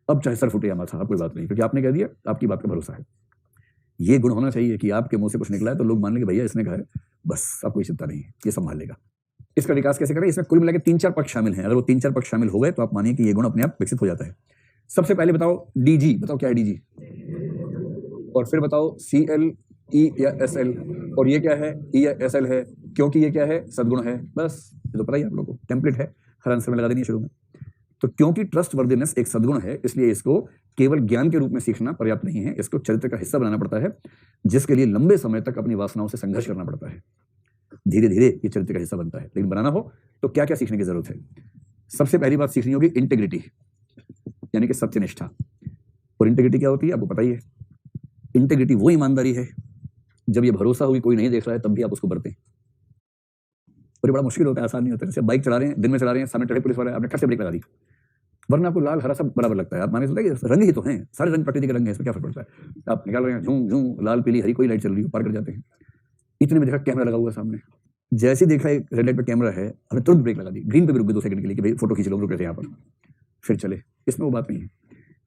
अब चाहे सर फुटे या माथा, अब कोई बात नहीं, क्योंकि आपने कह दिया, आपकी बात का भरोसा है। ये गुण होना चाहिए कि आपके मुंह से कुछ निकला है तो लोग मान लेंगे भैया इसने कहा है, बस अब कोई चिंता नहीं है, ये संभाल लेगा। इसका विकास कैसे करें? इसमें कुल मिला के 3-4 पक्ष शामिल हैं। अगर वो 3-4 पक्ष शामिल हो गए तो आप मानिए कि ये गुण अपने आप विकसित हो जाता है। सबसे पहले बताओ डीजी, बताओ क्या है डीजी, और फिर बताओ CL, E या SL, और ये क्या है, E या SL है, क्योंकि ये क्या है, सद्गुण है। बस ये तो पता ही आप लोगों को, टेम्पलेट है, हर आंसर में लगा देनी है शुरू में। तो क्योंकि ट्रस्टवर्दीनेस एक सद्गुण है, इसलिए इसको केवल ज्ञान के रूप में सीखना पर्याप्त नहीं है, इसको चरित्र का हिस्सा बनाना पड़ता है, जिसके लिए लंबे समय तक अपनी वासनाओं से संघर्ष करना पड़ता है। धीरे धीरे ये चरित्र का हिस्सा बनता है। लेकिन बनाना हो तो क्या क्या सीखने की जरूरत है? सबसे पहली बात सीखनी होगी इंटीग्रिटी, यानी कि सत्यनिष्ठा। और इंटीग्रिटी क्या होती है आपको पता ही है। इंटीग्रिटी वो ईमानदारी है जब ये भरोसा हो कि कोई नहीं देख रहा है तब भी आप उसको बरतें। और ये बड़ा मुश्किल होता है, आसान नहीं होता है। जैसे बाइक चला रहे हैं, दिन में चला रहे हैं, सामने ट्रैफिक पुलिस वाला है, आपने खट से ब्रेक लगा दी, वरना आपको लाल हरा सब बराबर लगता है। आप माने तो रंग ही तो हैं, सारे रंग प्रकृति के रंग हैं, इसमें क्या फर्क पड़ता है? आप निकाल रहे हैं, झूम झूम, लाल पीली हरी कोई लाइट चल रही है, पार कर जाते हैं। इतने में देखा कैमरा लगा हुआ है सामने, जैसे देखा एक रेड लाइट पे कैमरा है, हमने तुरंत ब्रेक लगा दी, ग्रीन पे भी रुक गए 2 सेकंड के लिए कि भाई फोटो खींच लो, रुक रहे थे यहाँ पर, फिर चले। इसमें वो बात नहीं है।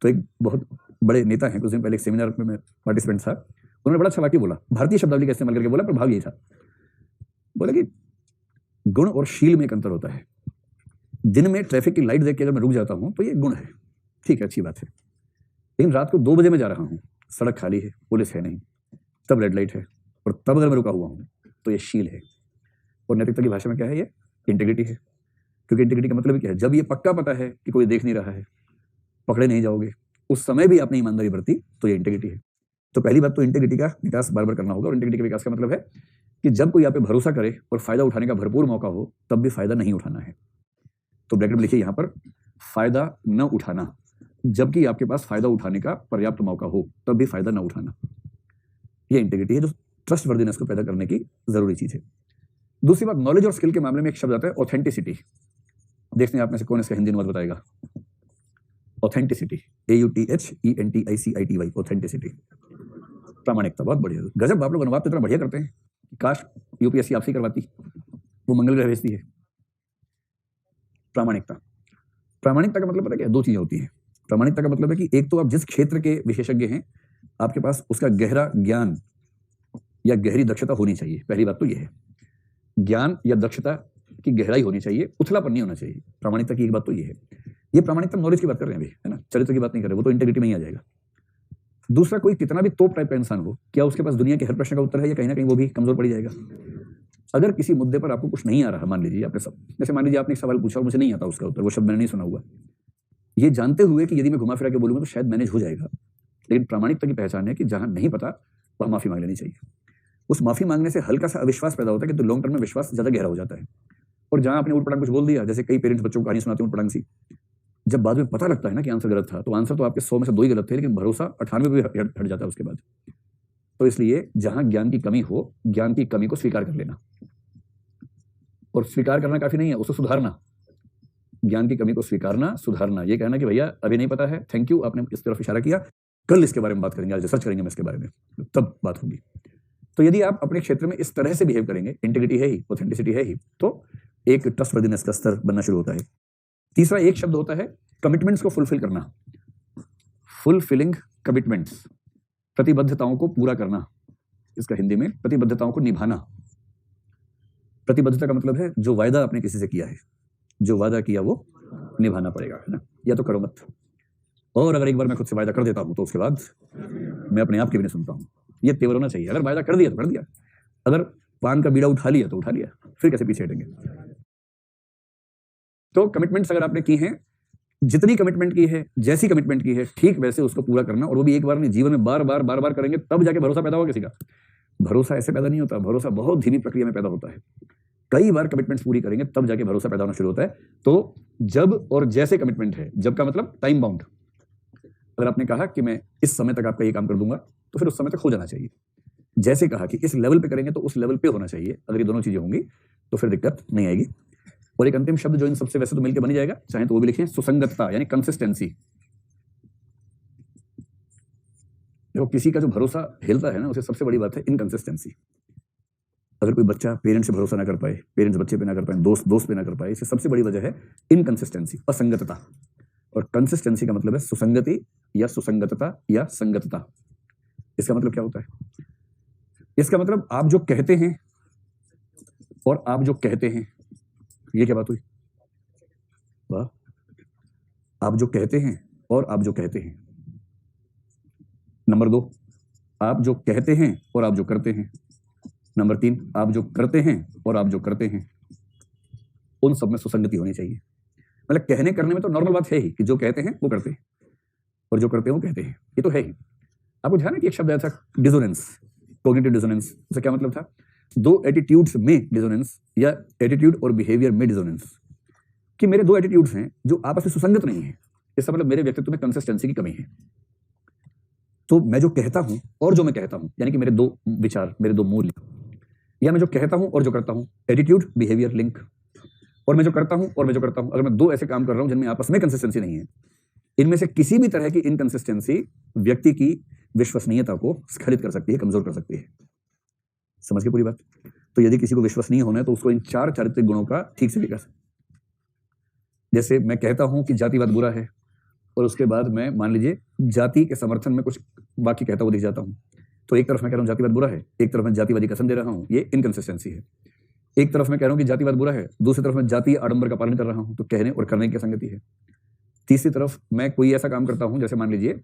तो एक बहुत बड़े नेता हैं, कुछ दिन पहले एक सेमिनार में मैं पार्टिसिपेंट था, उन्होंने बड़ा अच्छा वाक्य बोला, भारतीय शब्दावली का इस्तेमाल करके बोला, पर भाव यही था, बोला कि गुण और शील में एक अंतर होता है। दिन में ट्रैफिक की लाइट देख के अगर मैं रुक जाता हूँ तो ये गुण है, ठीक है, अच्छी बात है। लेकिन रात को 2 बजे मैं जा रहा हूँ, सड़क खाली है, पुलिस है नहीं, तब रेड लाइट है, और तब अगर मैं रुका हुआ हूँ तो ये शील है। और नैतिकता की भाषा में क्या है? ये इंटीग्रिटी है। क्योंकि इंटीग्रिटी का मतलब क्या है? जब ये पक्का पता है कि कोई देख नहीं रहा है, पकड़े नहीं जाओगे, उस समय भी आपने ईमानदारी बरती, तो ये इंटीग्रिटी है। तो पहली बात तो इंटीग्रिटी का विकास बार बार करना होगा। और इंटीग्रिटी के विकास का मतलब है कि जब कोई आप पे भरोसा करे और फायदा उठाने का भरपूर मौका हो तब भी फायदा नहीं उठाना है। तो ब्रैकेट में लिखिए यहाँ पर, फायदा न उठाना, जबकि आपके पास फायदा उठाने का पर्याप्त मौका हो तब भी फायदा न उठाना, ये इंटीग्रिटी है जो ट्रस्टवर्दीनेस को पैदा करने की जरूरी चीज है। दूसरी बात, नॉलेज और स्किल के मामले में एक शब्द आता है ऑथेंटिसिटी। देखते हैं आप में से कौन इसका हिंदी अनुवाद बताएगा। ऑथेंटिसिटी, AUTHENTICITY, ऑथेंटिसिटी, प्रामाणिकता। बहुत बढ़िया, गजब, आप लोग अनुवाद तो इतना बढ़िया करते हैं, काश यूपीएससी आपसे करवाती, वो मंगल ग्रह भेजती है। प्रामाणिकता, प्रामाणिकता का मतलब पता क्या है? 2 चीजें होती हैं। प्रामाणिकता का मतलब है कि एक तो आप जिस क्षेत्र के विशेषज्ञ हैं, आपके पास उसका गहरा ज्ञान या गहरी दक्षता होनी चाहिए। पहली बात तो यह है, ज्ञान या दक्षता की गहराई होनी चाहिए, उथलापन नहीं होना चाहिए। प्रामाणिकता की एक बात तो ये है। ये प्रामाणिकता नॉलेज की बात कर रहे हैं अभी, है ना, चरित्र की बात नहीं कर रहे, वो तो इंटीग्रिटी में ही आ जाएगा। दूसरा, कोई कितना भी तोप टाइप का इंसान हो, क्या उसके पास दुनिया के हर प्रश्न का उत्तर है? या कहीं ना कहीं वो भी कमजोर पड़ जाएगा। अगर किसी मुद्दे पर आपको कुछ नहीं आ रहा, मान लीजिए आपने सब, जैसे मान लीजिए आपने एक सवाल पूछा और मुझे नहीं आता उसका उत्तर, वो शब्द मैंने नहीं सुना हुआ, ये जानते हुए कि यदि मैं घुमा फिरा के बोलूंगा तो शायद मैनेज हो जाएगा। लेकिन प्रामाणिकता की पहचान है कि जहां नहीं पता वहां माफी मांग लेनी चाहिए। उस माफी मांगने से हल्का सा अविश्वास पैदा होता है, कि तो लॉन्ग टर्म में विश्वास ज्यादा गहरा हो जाता है। और जहां आपने उठ पटांग कुछ बोल दिया, जैसे कई पेरेंट्स बच्चों को कहानी सुनाते हैं उठ पटांग सी, जब बाद में पता लगता है ना कि आंसर गलत था, तो आंसर तो आपके 100 में से 2 ही गलत थे, लेकिन भरोसा 98 पे भी हट जाता है उसके बाद। तो इसलिए जहां ज्ञान की कमी हो, ज्ञान की कमी को स्वीकार कर लेना, और स्वीकार करना काफी नहीं है, उसको सुधारना। ज्ञान की कमी को स्वीकारना, सुधारना, ये कहना कि भैया अभी नहीं पता है, थैंक यू, आपने इस तरफ इशारा किया, कल इसके बारे में बात करेंगे, आज रिसर्च करेंगे हम इसके बारे में, तब बात होगी। तो यदि आप अपने क्षेत्र में इस तरह से बिहेव करेंगे, इंटीग्रिटी है ही, ऑथेंटिसिटी है ही, तो एक ट्रस्टवर्दीनेस का स्तर बनना शुरू होता है। तीसरा एक शब्द होता है कमिटमेंट्स को फुलफिल करना, फुलफिलिंग कमिटमेंट्स, प्रतिबद्धताओं को पूरा करना, इसका हिंदी में प्रतिबद्धताओं को निभाना। प्रतिबद्धता का मतलब है जो वायदा आपने किसी से किया है, जो वादा किया वो निभाना पड़ेगा, है ना, या तो करो मत। और अगर एक बार मैं खुद से वायदा कर देता हूं तो उसके बाद मैं अपने आप की भी नहीं सुनता हूं, ये तेवर होना चाहिए। अगर वायदा कर दिया तो कर दिया, अगर पान का बीड़ा उठा लिया तो उठा लिया, फिर कैसे पीछे हटेंगे। तो कमिटमेंट्स अगर आपने की हैं, जितनी कमिटमेंट की है, जैसी कमिटमेंट की है, ठीक वैसे उसको पूरा करना, और वो भी एक बार नहीं, जीवन में बार बार करेंगे, तब जाके भरोसा पैदा होगा किसी का। भरोसा ऐसे पैदा नहीं होता, भरोसा बहुत धीमी प्रक्रिया में पैदा होता है। कई बार कमिटमेंट्स पूरी करेंगे तब जाके भरोसा पैदा होना शुरू होता है। तो जब और जैसे कमिटमेंट है, जब का मतलब टाइम बाउंड, अगर आपने कहा कि मैं इस समय तक आपका ये काम कर दूंगा, तो फिर उस समय तक हो जाना चाहिए। जैसे कहा कि इस लेवल पे करेंगे तो उस लेवल पे होना चाहिए, अगर ये दोनों चीजें होंगी तो फिर दिक्कत नहीं आएगी। और एक अंतिम शब्द जो इन सबसे वैसे तो मिलकर बन ही जाएगा, चाहे तो वो भी लिखें, सुसंगतता, यानी कंसिस्टेंसी। देखो किसी का जो भरोसा हिलता है ना, उसे सबसे बड़ी बात है इनकंसिस्टेंसी। अगर कोई बच्चा पेरेंट्स से भरोसा ना कर पाए, पेरेंट्स बच्चे पे ना कर पाए, दोस्त पे ना कर पाए, इससे सबसे बड़ी वजह है इनकंसिस्टेंसी, असंगतता। और कंसिस्टेंसी का मतलब है सुसंगति या सुसंगतता या संगतता। इसका मतलब क्या होता है? इसका मतलब आप जो कहते हैं और आप जो कहते हैं, ये क्या बात हुई? वाह। आप जो कहते हैं और आप जो कहते हैं। नंबर 2, आप जो कहते हैं और आप जो करते हैं। नंबर 3, आप जो करते हैं और आप जो करते हैं, उन सब में सुसंगति होनी चाहिए। मतलब कहने करने में तो नॉर्मल बात है ही कि जो कहते हैं वो करते हैं, और जो करते हैं वो कहते हैं, ये तो है ही। आपको ध्यान है कि एक शब्द आया था डिसोनेंस, कॉग्निटिव डिसोनेंस। उसका क्या मतलब था? दो एटीट्यूड्स में डिसोनेंस, या एटीट्यूड और बिहेवियर में डिसोनेंस, कि मेरे दो एटीट्यूड्स हैं जो आपस में सुसंगत नहीं है। इसका मतलब मेरे व्यक्तित्व में कंसिस्टेंसी की कमी है। तो मैं जो कहता हूं और जो मैं कहता हूं, यानी कि मेरे दो विचार, मेरे दो मूल्य, या मैं जो कहता हूं और जो करता हूं, एटीट्यूड बिहेवियर लिंक, और मैं जो करता हूं और मैं जो करता हूं, अगर मैं दो ऐसे काम कर रहा हूं जिनमें आपस में कंसिस्टेंसी नहीं है, इनमें से किसी भी तरह की इनकंसिस्टेंसी व्यक्ति की विश्वसनीयता को स्खलित कर सकती है, कमजोर कर सकती है। समझ के पूरी बात? तो यदि किसी को विश्वसनीय होना है तो उसको इन 4 चारित्रिक गुणों का ठीक से विकास। जैसे मैं कहता हूं कि जातिवाद बुरा है, और उसके बाद मैं मान लीजिए जाति के समर्थन में कुछ वाक्य कहता हुआ दिख जाता हूं, तो एक तरफ मैं कह रहा हूं जातिवाद बुरा है, एक तरफ मैं जातिवादी कसम दे रहा हूं, ये इनकंसिस्टेंसी है। एक तरफ मैं कह रहा हूं कि जातिवाद बुरा है, दूसरी तरफ मैं जातीय आडंबर का पालन कर रहा हूं, तो कहने और करने की संगति है। तीसरी तरफ मैं कोई ऐसा काम करता हूं, जैसे मान लीजिए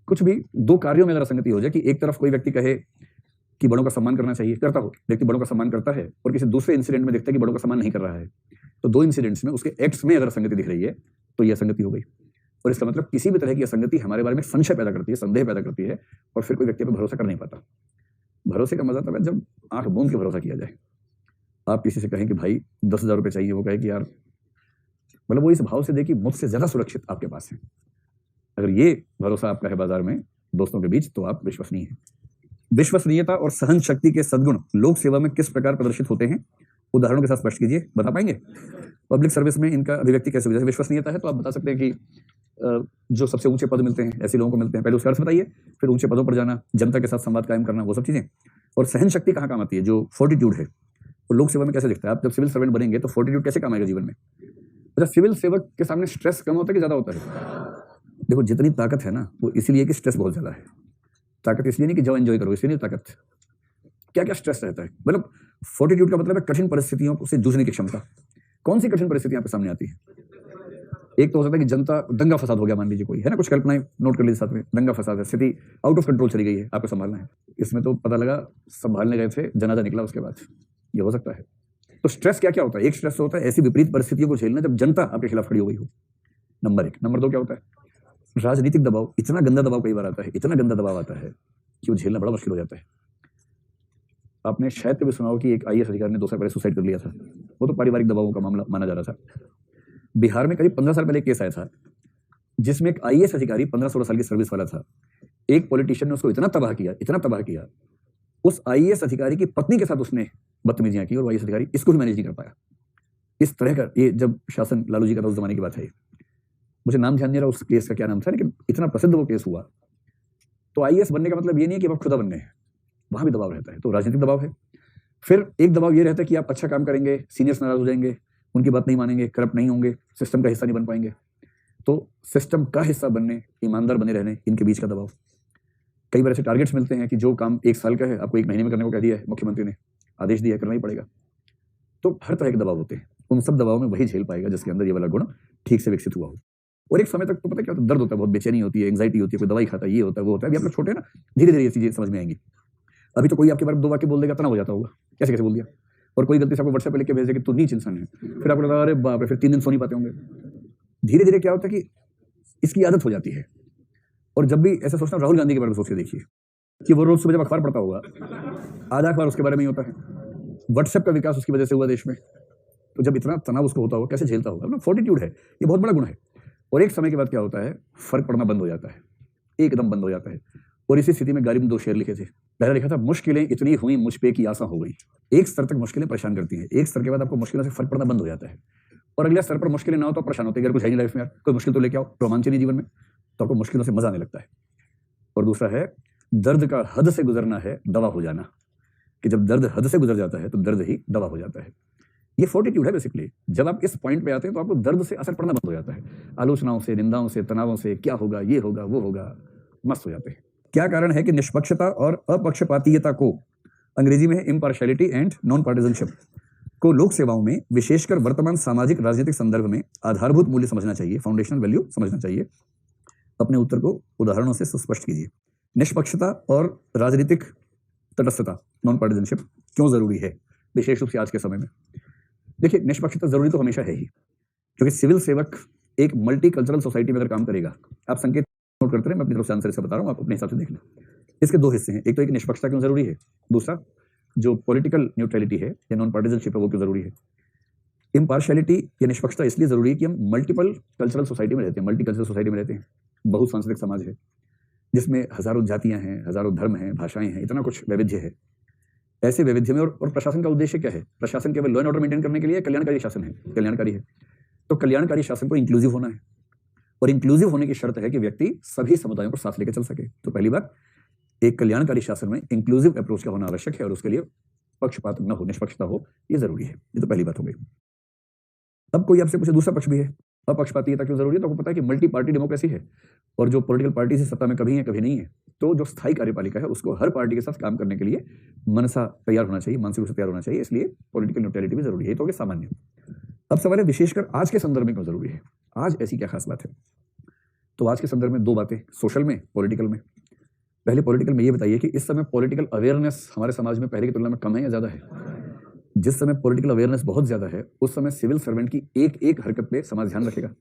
कुछ भी दो कार्यों में अगर असंगति हो जाए, कि एक तरफ कोई व्यक्ति कहे कि बड़ों का सम्मान करना चाहिए, करता हो, व्यक्ति बड़ों का सम्मान करता है, और किसी दूसरे इंसिडेंट में देखता है कि बड़ों का सम्मान नहीं कर रहा है, तो दो इंसिडेंट्स में उसके एक्ट्स में अगर असंगति दिख रही है तो यह असंगति हो गई। और इसका मतलब किसी भी तरह की असंगति हमारे बारे में संशय पैदा करती है, संदेह पैदा करती है, और फिर कोई व्यक्ति पर भरोसा कर नहीं पाता। भरोसे का मजा तब है जब आंख मूंद के भरोसा किया जाए। आप किसी से कहें कि भाई 10,000 रुपये चाहिए, वो कहे कि यार, मतलब वो इस भाव से दे कि मुझसे ज्यादा सुरक्षित आपके पास है। अगर ये भरोसा आपका है बाजार में दोस्तों के बीच, तो आप विश्वसनीय हैं। विश्वसनीयता और सहन शक्ति के सद्गुण लोक सेवा में किस प्रकार प्रदर्शित होते हैं? उदाहरणों के साथ स्पष्ट कीजिए, बता पाएंगे? पब्लिक सर्विस में इनका अभिव्यक्ति कैसे? जैसे विश्वसनीयता है तो आप बता सकते हैं कि जो सबसे ऊंचे पद मिलते हैं ऐसे लोगों को मिलते हैं, पहले उसका अर्थ बताइए, फिर ऊंचे पदों पर जाना, जनता के साथ संवाद कायम करना, वो सब चीजें। और सहन शक्ति कहाँ काम आती है? जो फोर्टिट्यूड है, वो लोक सेवा में कैसे दिखता है? आप जब सिविल सर्वेंट बनेंगे तो फोर्टिट्यूड कैसे काम आएगा जीवन में? अच्छा, सिविल सेवक के सामने स्ट्रेस कम होता है कि ज्यादा होता है? देखो जितनी ताकत है ना, वो इसलिए कि स्ट्रेस बहुत ज्यादा है। ताकत इसलिए नहीं कि जाओ एंजॉय करो, इसलिए नहीं ताकत। क्या क्या स्ट्रेस रहता है? मतलब फोर्टिट्यूड का मतलब है कठिन परिस्थितियों से जूझने की क्षमता। कौन सी कठिन परिस्थितियां आपके सामने आती है? एक तो हो सकता है कि जनता, दंगा फसाद हो गया, मान लीजिए कोई है ना, कुछ कल्पनाएं नोट कर लीजिए साथ में, दंगा फसाद है, स्थिति आउट ऑफ कंट्रोल चली गई है, आपको संभालना है। इसमें तो पता लगा संभालने गए थे, जनाजा निकला उसके बाद, ये हो सकता है। तो स्ट्रेस क्या क्या होता है? एक स्ट्रेस होता है ऐसी विपरीत परिस्थितियों को झेलना जब जनता आपके खिलाफ खड़ी हो गई हो, नंबर 1। नंबर 2 क्या होता है? राजनीतिक दबाव। इतना गंदा दबाव कई बार आता है, इतना गंदा दबाव आता है कि वो झेलना बड़ा मुश्किल हो जाता है। आपने शायद कभी सुना हो कि एक IAS अधिकारी ने 2 साल पहले सुसाइड कर लिया था। वो तो पारिवारिक दबावों का मामला माना जा रहा था। बिहार में करीब 15 साल पहले एक केस आया था जिसमें एक आईएएस अधिकारी 15-16 साल की सर्विस वाला था। एक पॉलिटिशियन ने उसको इतना तबाह किया, उस आईएएस अधिकारी की पत्नी के साथ उसने बदतमीजियां की और आईएएस अधिकारी इसको भी मैनेज नहीं कर पाया। इस तरह का, ये जब शासन लालू जी का था उस जमाने की बात है, मुझे नाम ध्यान नहीं रहा उस केस का क्या नाम था, लेकिन इतना प्रसिद्ध वो केस हुआ। तो आईएएस बनने का मतलब ये नहीं है कि आप खुदा बनने हैं, वहां भी दबाव रहता है, तो राजनीतिक दबाव है। फिर एक दबाव ये रहता है कि आप अच्छा काम करेंगे, सीनियर्स नाराज हो जाएंगे, उनकी बात नहीं मानेंगे, करप्ट नहीं होंगे, सिस्टम का हिस्सा नहीं बन पाएंगे। तो सिस्टम का हिस्सा बनने, ईमानदार बने रहने, इनके बीच का दबाव। कई बार ऐसे टारगेट्स मिलते हैं कि जो काम 1 साल का है आपको 1 महीने में करने को कह दिया है, मुख्यमंत्री ने आदेश दिया है, करना ही पड़ेगा। तो हर तरह के दबाव होते हैं, उन सब दबाव में वही झेल पाएगा जिसके अंदर ये वाला गुण ठीक से विकसित हुआ हो। और एक समय तक तो पता क्या होता है, दर्द होता है, बहुत बेचैनी होती है, एंग्जाइटी होती है, कोई दवाई खाता है, ये होता है, वो होता है। अभी आप लोग छोटे हैं ना, धीरे धीरे ये चीजें समझ में आएंगी। अभी तो कोई आपके बारे में 2 वाक्य बोल देगा, तना हो जाता होगा, कैसे कैसे बोल दिया। और कोई गलती से आपको व्हाट्सएप पे लिख के भेज दे कि तू नीच इंसान है, फिर आपको लगा अरे बाप रे, फिर 3 दिन सो नहीं पाते होंगे। धीरे धीरे क्या होता है कि इसकी आदत हो जाती है। और जब भी ऐसा सोचना, राहुल गांधी के बारे में सोच के देखिए कि वो रोज सुबह जब अखबार पढ़ता होगा, आधा अखबार उसके बारे में ही होता है। व्हाट्सएप का विकास उसकी वजह से हुआ देश में। तो जब इतना तनाव उसको होता होगा, कैसे झेलता होगा ना। फोर्टिट्यूड है, ये बहुत बड़ा गुण है। और एक समय के बाद क्या होता है, फर्क पड़ना बंद हो जाता है, एकदम बंद हो जाता है। और इसी स्थिति में गालिब ने 2 शेर लिखे थे। पहला लिखा था, मुश्किलें इतनी हुई मुझ पे कि आसा हो गई। एक स्तर तक मुश्किलें परेशान करती हैं, एक स्तर के बाद आपको मुश्किलों से फर्क पड़ना बंद हो जाता है। और अगले स्तर पर मुश्किलें ना हो तो परेशान होते हैं, अगर कुछ है नहीं लाइफ में यार, कोई मुश्किल तो लेके आओ, रोमांच नहीं जीवन में, तो आपको मुश्किलों से मजा आने लगता है। और दूसरा है, दर्द का हद से गुजरना है दवा हो जाना, कि जब दर्द हद से गुजर जाता है तो दर्द ही दवा हो जाता है। ये फोर्टिट्यूड है बेसिकली। जब आप इस पॉइंट पे आते हैं तो आपको दर्द से असर पड़ना बंद हो जाता है। आलोचनाओं से, निंदाओं से, तनावों से, क्या होगा, ये होगा, वो होगा, मस्त हो जाते हैं। क्या कारण है कि निष्पक्षता और अपक्षपातीयता को, अंग्रेजी में है इम्पार्शियलिटी एंड नॉन पार्टिजनशिप, को लोक सेवाओं में, विशेषकर वर्तमान सामाजिक राजनीतिक संदर्भ में आधारभूत मूल्य समझना चाहिए, फाउंडेशनल वैल्यू समझना चाहिए। अपने उत्तर को उदाहरणों से सुस्पष्ट कीजिए। निष्पक्षता और राजनीतिक तटस्थता, नॉन पार्टिजनशिप, क्यों जरूरी है, विशेष रूप से आज के समय में। देखिए, निष्पक्षता जरूरी तो हमेशा है ही, क्योंकि सिविल सेवक एक मल्टी कल्चरल सोसाइटी में अगर काम करेगा, आप संकेत नोट करते रहे, मैं अपनी तरफ से आंसर से बता रहा हूं, आप अपने हिसाब से देख लें। इसके 2 हिस्से हैं, एक तो एक निष्पक्षता क्यों जरूरी है, दूसरा जो पॉलिटिकल न्यूट्रलिटी है या नॉन पार्टिजनशिप है वो क्यों जरूरी है। इम्पार्शियलिटी या निष्पक्षता इसलिए जरूरी है कि हम मल्टीपल कल्चरल सोसाइटी में रहते हैं, मल्टी कल्चरल सोसाइटी में रहते हैं, बहुसांस्कृतिक समाज है जिसमें हजारों जातियां हैं, हजारों धर्म हैं, भाषाएं हैं, इतना कुछ वैविध्य है। ऐसे वैविध्य में और प्रशासन का उद्देश्य क्या है, प्रशासन केवल लॉ एंड ऑर्डर मेंटेन करने के लिए कल्याणकारी शासन है, कल्याणकारी है। तो कल्याणकारी शासन को इंक्लूसिव होना है, और इंक्लूसिव होने की शर्त है कि व्यक्ति सभी समुदायों को साथ लेकर चल सके। तो पहली बात, एक कल्याणकारी शासन में इंक्लूसिव अप्रोच का होना आवश्यक है, और उसके लिए पक्षपात न हो, निष्पक्षता हो, ये जरूरी है। ये तो पहली बात हो गई। अब कोई आपसे पूछे दूसरा पक्ष भी है, अपक्षपातीयता क्यों जरूरी है, तो आपको पता है कि मल्टी पार्टी डेमोक्रेसी है, और जो पॉलिटिकल पार्टी से सत्ता में कभी है कभी नहीं है, तो जो स्थायी कार्यपालिका है उसको हर पार्टी के साथ काम करने के लिए मनसा तैयार होना चाहिए, मानसिक रूप से तैयार होना चाहिए, इसलिए पॉलिटिकल न्यूट्रलिटी भी जरूरी है। तो सामान्य। अब सवाल है विशेषकर आज के संदर्भ में क्यों जरूरी है, आज ऐसी क्या खास बात है। तो आज के संदर्भ में 2 बातें, सोशल में, पॉलिटिकल में। पहले पॉलिटिकल में ये बताइए कि इस समय पॉलिटिकल अवेयरनेस हमारे समाज में पहले की तुलना में कम है या ज्यादा है। जिस समय पॉलिटिकल अवेयरनेस बहुत ज्यादा है, उस समय सिविल सर्वेंट की एक एक हरकत पे समाज ध्यान रखेगा।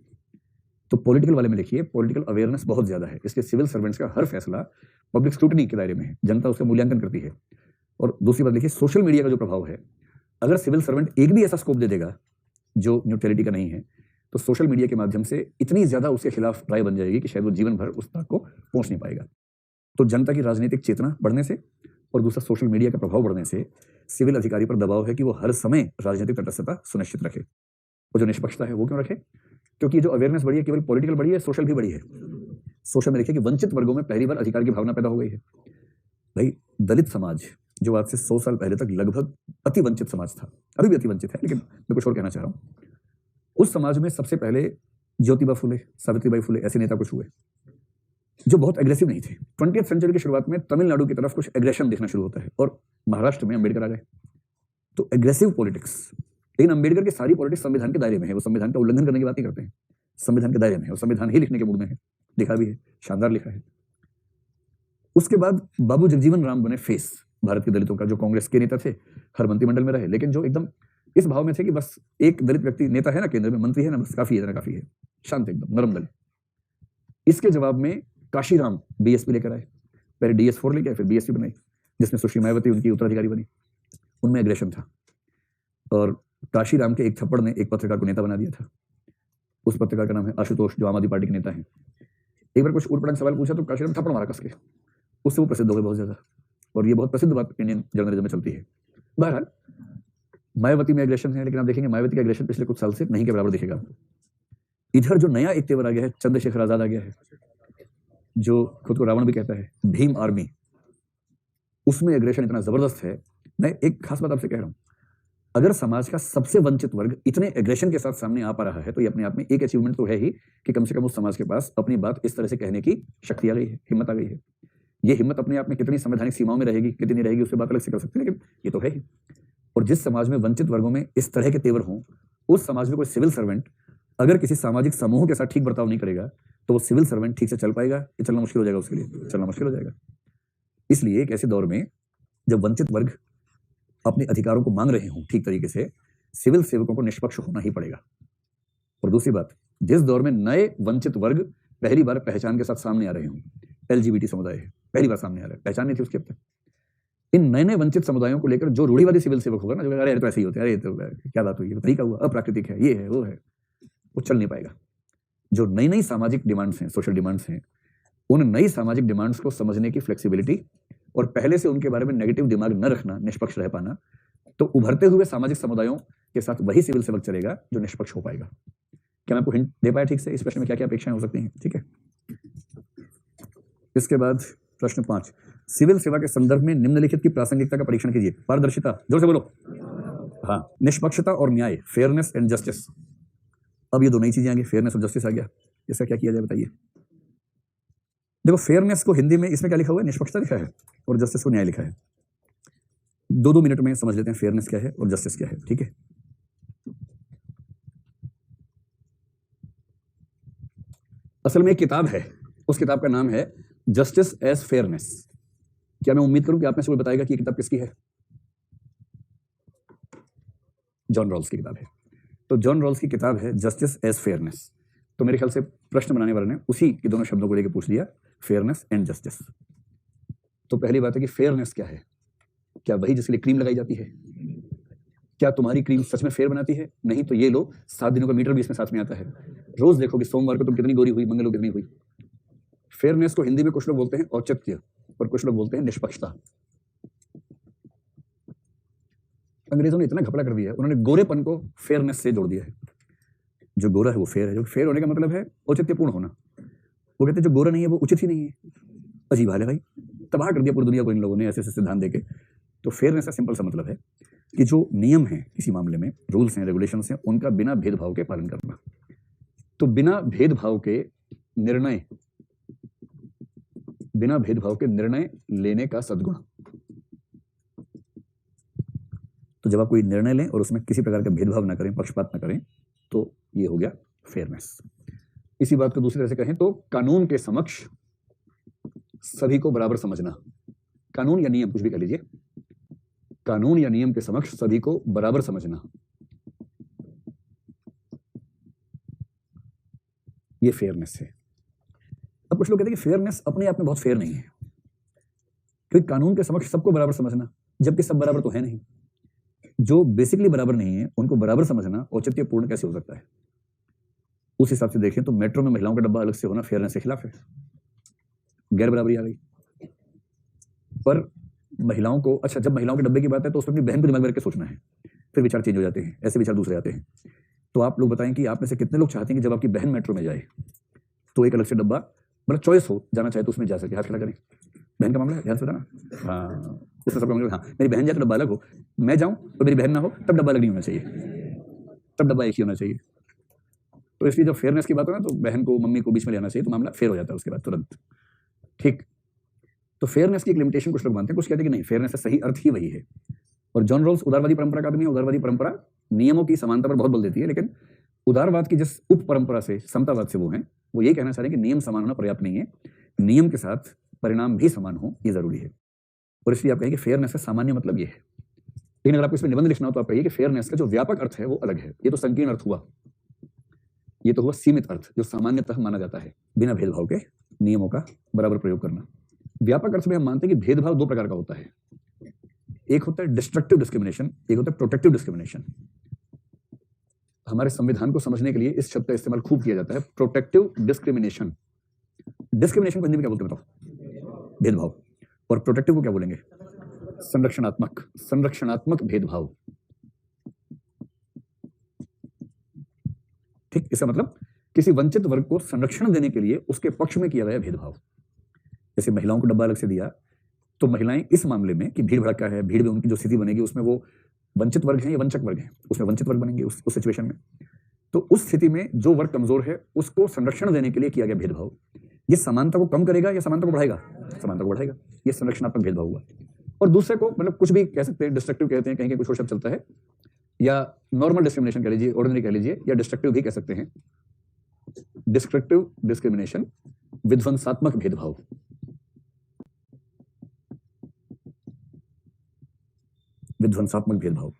तो पॉलिटिकल वाले में देखिए, पॉलिटिकल अवेयरनेस बहुत ज्यादा है, इसलिए सिविल सर्वेंट्स का हर फैसला पब्लिक स्क्रूटनी के दायरे में है, जनता उसका मूल्यांकन करती है। और दूसरी बात देखिए, सोशल मीडिया का जो प्रभाव है, अगर सिविल सर्वेंट एक भी ऐसा स्कोप दे देगा जो न्यूट्रलिटी का नहीं है, तो सोशल मीडिया के माध्यम से इतनी ज्यादा उसके खिलाफ राय बन जाएगी कि शायद वो जीवन भर उस तक को पहुंच नहीं पाएगा। तो जनता की राजनीतिक चेतना बढ़ने से और दूसरा सोशल मीडिया का प्रभाव बढ़ने से सिविल अधिकारी पर दबाव है कि वो हर समय राजनीतिक तटस्थता सुनिश्चित रखे। और जो निष्पक्षता है वो क्यों रखे, क्योंकि जो अवेयरनेस बढ़ी है, केवल पॉलिटिकल बढ़ी है, सोशल भी बढ़ी है। सोशल में देखिए कि वंचित वर्गों में पहली बार अधिकार की भावना पैदा हो गई है। भाई, दलित समाज जो आज से 100 साल पहले तक लगभग अति वंचित समाज था, अभी भी अति वंचित है, लेकिन मैं कुछ और कहना चाह रहा हूँ। उस समाज में सबसे पहले ज्योतिबा फुले, सावित्रीबाई फुले ऐसे नेता कुछ हुए जो बहुत एग्रेसिव नहीं थे। 20वीं सेंचुरी की शुरुआत में तमिलनाडु की तरफ कुछ एग्रेशन देखना शुरू होता है, और महाराष्ट्र में अंबेडकर आ गए। तो एग्रेसिव पॉलिटिक्स, लेकिन अंबेडकर की सारी पॉलिटिक्स संविधान के दायरे में है, वो संविधान का उल्लंघन करने की बात नहीं करते हैं, संविधान के दायरे में है, और संविधान ही लिखने के मूड में है, लिखा भी है, शानदार लिखा है। उसके बाद बाबू जगजीवन राम बने फेस भारत के दलितों का, जो कांग्रेस के नेता थे, हर मंत्रिमंडल में रहे, लेकिन जो एकदम इस भाव में थे कि बस एक दलित व्यक्ति नेता है ना, केंद्र में मंत्री है ना, बस काफी है, इतना काफी है, शांत एकदम नरम दल। इसके जवाब में काशीराम बीएसपी लेकर आए, पहले DS4 लेके आए, फिर बीएसपी बनाई, जिसमें सुश्री मायावती उनकी उत्तराधिकारी बनी। उनमें एग्रेशन था, और काशीराम के एक थप्पड़ ने एक पत्रकार को नेता बना दिया था। उस पत्रकार का नाम है आशुतोष, जो आम आदमी पार्टी के नेता हैं। एक बार कुछ उड़पड़ांग सवाल पूछा तो काशी ने थप्पड़ मारा कस के, उससे वो प्रसिद्ध हो गए बहुत ज्यादा, और ये बहुत प्रसिद्ध बात इंडियन जर्नलिज्म में चलती है। बहरहाल मायावती में एग्रेशन है, लेकिन आप देखेंगे मायावती का एग्रेशन पिछले कुछ साल से नहीं के बराबर दिखेगा आपको। इधर जो नया एक तेवर आ गया है, चंद्रशेखर आजाद आ गया है, जो खुद को रावण भी कहता है, भीम आर्मी, उसमें एग्रेशन इतना जबरदस्त है। मैं एक खास बात आपसे कह रहा हूं, अगर समाज का सबसे वंचित वर्ग इतने एग्रेशन के साथ सामने आ पा रहा है तो ये अपने आप में एक अचीवमेंट तो है ही, कि कम से कम उस समाज के पास अपनी बात इस तरह से कहने की शक्ति आ गई है, हिम्मत आ गई है। ये हिम्मत अपने आप में कितनी संवैधानिक सीमाओं में रहेगी, कितनी रहेगी, उससे बात अलग से कर सकते हैं, लेकिन ये तो है ही। और जिस समाज में वंचित वर्गों में इस तरह के तेवर हों, उस समाज में कोई सिविल सर्वेंट अगर किसी सामाजिक समूह के साथ ठीक बर्ताव नहीं करेगा तो वो सिविल सर्वेंट ठीक से चल पाएगा? ये चलना मुश्किल हो जाएगा, उसके लिए चलना मुश्किल हो जाएगा। इसलिए एक ऐसे दौर में जब वंचित वर्ग अपने अधिकारों को मांग रहे हों ठीक तरीके से, सिविल सेवकों को निष्पक्ष होना ही पड़ेगा। और दूसरी बात, जिस दौर में नए वंचित वर्ग पहली बार पहचान के साथ सामने आ रहे हों, LGBT समुदाय है, पहली बार सामने आ रहा है, पहचान नहीं थी उसके अब तक। इन नए नए वंचित समुदायों को लेकर जो रूढ़िवादी सिविल सेवक होगा ना, जो अरे तो ऐसे ही होते हैं, अरे तो क्या बात हुई, तरीका हुआ, अप्राकृतिक है, ये है, वो है, वो चल नहीं पाएगा। जो नई नई सामाजिक डिमांड्स हैं, सोशल डिमांड्स हैं, उन नई सामाजिक डिमांड्स को समझने की फ्लेक्सिबिलिटी और पहले से उनके बारे में नेगेटिव दिमाग न रखना, निष्पक्ष रह पाना, तो उभरते हुए सामाजिक समुदायों के साथ वही सिविल सेवक चलेगा जो निष्पक्ष हो पाएगा। क्या मैं आपको हिंट दे पाया ठीक से इस प्रश्न में क्या क्या अपेक्षाएं हो सकती हैं? ठीक है। इसके बाद प्रश्न 5, सिविल सेवा के संदर्भ में निम्नलिखित की प्रासंगिकता का परीक्षण कीजिए। पारदर्शिता, जोर से बोलो। हाँ, निष्पक्षता और न्याय, फेयरनेस एंड जस्टिस। अब ये दो नई चीजें आ गई, फेयरनेस और जस्टिस आ गया। इसका क्या किया जाए बताइए? देखो, फेयरनेस को हिंदी में इसमें क्या लिखा हुआ है? निष्पक्षता लिखा है, और जस्टिस को न्याय लिखा है। 2-2 मिनट में समझ लेते हैं फेयरनेस क्या है और जस्टिस क्या है। ठीक है, असल में एक किताब है, उस किताब का नाम है जस्टिस एज फेयरनेस। क्या मैं उम्मीद करूं कि आप में से कोई बताएगा कि ये किताब किसकी है? जॉन रॉल्स की किताब है। तो जॉन रॉल्स की किताब है जस्टिस एज फेयरनेस। तो मेरे ख्याल से प्रश्न बनाने वाले ने उसी के दोनों शब्दों को लेकर पूछ लिया, फेयरनेस एंड जस्टिस। तो पहली बात है कि फेयरनेस क्या है? क्या वही जिसके लिए क्रीम लगाई जाती है? क्या तुम्हारी क्रीम सच में फेयर बनाती है? नहीं तो ये लो, 7 दिनों का मीटर भी इसमें साथ में आता है, रोज देखो कि सोमवार को तुम कितनी गोरी हुई, मंगल को कितनी हुई। फेयरनेस को हिंदी में कुछ लोग बोलते हैं औचित्य, और कुछ लोग बोलते हैं निष्पक्षता। अंग्रेजों ने इतना घपला कर दिया है, उन्होंने गोरेपन को फेयरनेस से जोड़ दिया है। जो गोरा है वो फेयर है, जो फेयर होने का मतलब है औचित्यपूर्ण होना। वो कहते हैं जो गोरा नहीं है वो उचित ही नहीं है। अजीब हाल है भाई, तबाह कर दिया पूरी दुनिया को इन लोगों ने ऐसे ऐसे सिद्धांत देके। तो फेयरनेस का सिंपल सा मतलब है कि जो नियम है किसी मामले में, रूल्स हैं, रेगुलेशंस हैं, उनका बिना भेदभाव के पालन करना। तो बिना भेदभाव के निर्णय लेने का सद्गुण। तो जब आप कोई निर्णय लें और उसमें किसी प्रकार का भेदभाव ना करें, पक्षपात ना करें, तो ये हो गया फेयरनेस। इसी बात को दूसरी तरह से कहें तो कानून के समक्ष सभी को बराबर समझना। कानून या नियम, कुछ भी कह लीजिए, कानून या नियम के समक्ष सभी को बराबर समझना, ये फेयरनेस है। अब कुछ लोग कहते हैं कि फेयरनेस अपने आप में बहुत फेयर नहीं है, क्योंकि कानून के समक्ष सबको बराबर समझना, जबकि सब बराबर तो है नहीं। जो बेसिकली बराबर नहीं है उनको बराबर समझना औचित्यपूर्ण कैसे हो सकता है? उस हिसाब से देखें तो मेट्रो में महिलाओं का डब्बा अलग से होना फेयरनेस के खिलाफ है, गैर बराबरी आ गई। पर महिलाओं को, अच्छा, जब महिलाओं के डब्बे की बात है तो उसमें अपनी बहन को दिमाग में रख के सोचना है, फिर विचार चेंज हो जाते हैं, ऐसे विचार दूसरे आते हैं। तो आप लोग बताएं कि आप में से कितने लोग चाहते हैं कि जब आपकी बहन मेट्रो में जाए तो एक अलग से डब्बा, मतलब चॉइस हो, जाना चाहे तो उसमें जा सके? हाथ खड़ा करें। बहन का मामला है, ध्यान से बताना। हाँ, उसमें सबका मामला, हाँ, मेरी बहन जाए तो डब्बा अलग हो, मैं जाऊं तो मेरी बहन ना हो, तब डब्बा अलग नहीं होना चाहिए, तब डब्बा एक ही होना चाहिए। तो इसलिए जब फेयरनेस की बात हो ना तो बहन को, मम्मी को बीच में लेना चाहिए, तो मामला फेयर हो जाता है उसके बाद तुरंत। ठीक, तो फेयरनेस की एक लिमिटेशन कुछ लोग मानते हैं, कुछ कहते हैं कि नहीं, फेयरनेस का सही अर्थ ही वही है। और जॉन रॉल्स उदारवादी परंपरा का आदमी है। उदारवादी परंपरा नियमों की समानता पर बहुत बल देती है, लेकिन उदारवाद की जिस उप परंपरा से, समतावाद से वो है, वो ये कहना चाह रहे हैं कि नियम समान होना पर्याप्त नहीं है, नियम के साथ परिणाम भी समान हो, ये जरूरी है। और इसलिए आप कहें कि फेयरनेस का सामान्य मतलब ये है। लेकिन अगर आपको इसमें निबंध लिखना हो तो आप कहिए कि फेयरनेस का जो व्यापक अर्थ है वो अलग है। ये तो संकीर्ण अर्थ हुआ, ये तो हुआ सीमित अर्थ, जो सामान्यतः माना जाता है, बिना भेदभाव के नियमों का बराबर प्रयोग करना। व्यापक अर्थ में हम मानते हैं कि भेदभाव 2 प्रकार का होता है, एक होता है डिस्ट्रक्टिव डिस्क्रिमिनेशन, एक होता है प्रोटेक्टिव डिस्क्रिमिनेशन। हमारे संविधान को समझने के लिए इस शब्द का इस्तेमाल खूब किया जाता है, प्रोटेक्टिव डिस्क्रिमिनेशन। डिस्क्रिमिनेशन को हिंदी में क्या बोलते हैं बताओ? भेदभाव। और प्रोटेक्टिव को क्या बोलेंगे? संरक्षणात्मक। संरक्षणात्मक भेदभाव। ठीक, इसका मतलब किसी वंचित वर्ग को संरक्षण देने के लिए उसके पक्ष में किया गया भेदभाव। जैसे महिलाओं को डब्बा अलग से दिया, तो महिलाएं इस मामले में कि भीड़ भड़का है, भीड़ में उनकी जो स्थिति बनेगी उसमें वो वंचित वर्ग है या वंचक वर्ग है, उसमें वंचित वर्ग बनेंगे उस सिचुएशन में। तो उस स्थिति में जो वर्ग कमजोर है उसको संरक्षण देने के लिए किया गया भेदभाव, ये समानता को कम करेगा या समानता को बढ़ाएगा? समानता को बढ़ाएगा। ये संरक्षणात्मक भेदभाव हुआ। और दूसरे को मतलब कुछ भी कह सकते हैं, डिस्ट्रक्टिव कहते हैं, कहीं कुछ और शब्द चलता है, या नॉर्मल डिस्क्रिमिनेशन कह लीजिए, ऑर्डिनरी कह लीजिए, या डिस्ट्रक्टिव भी कह सकते हैं। डिस्ट्रक्टिव डिस्क्रिमिनेशन, विध्वंसात्मक भेदभाव। विध्वंसात्मक भेदभाव,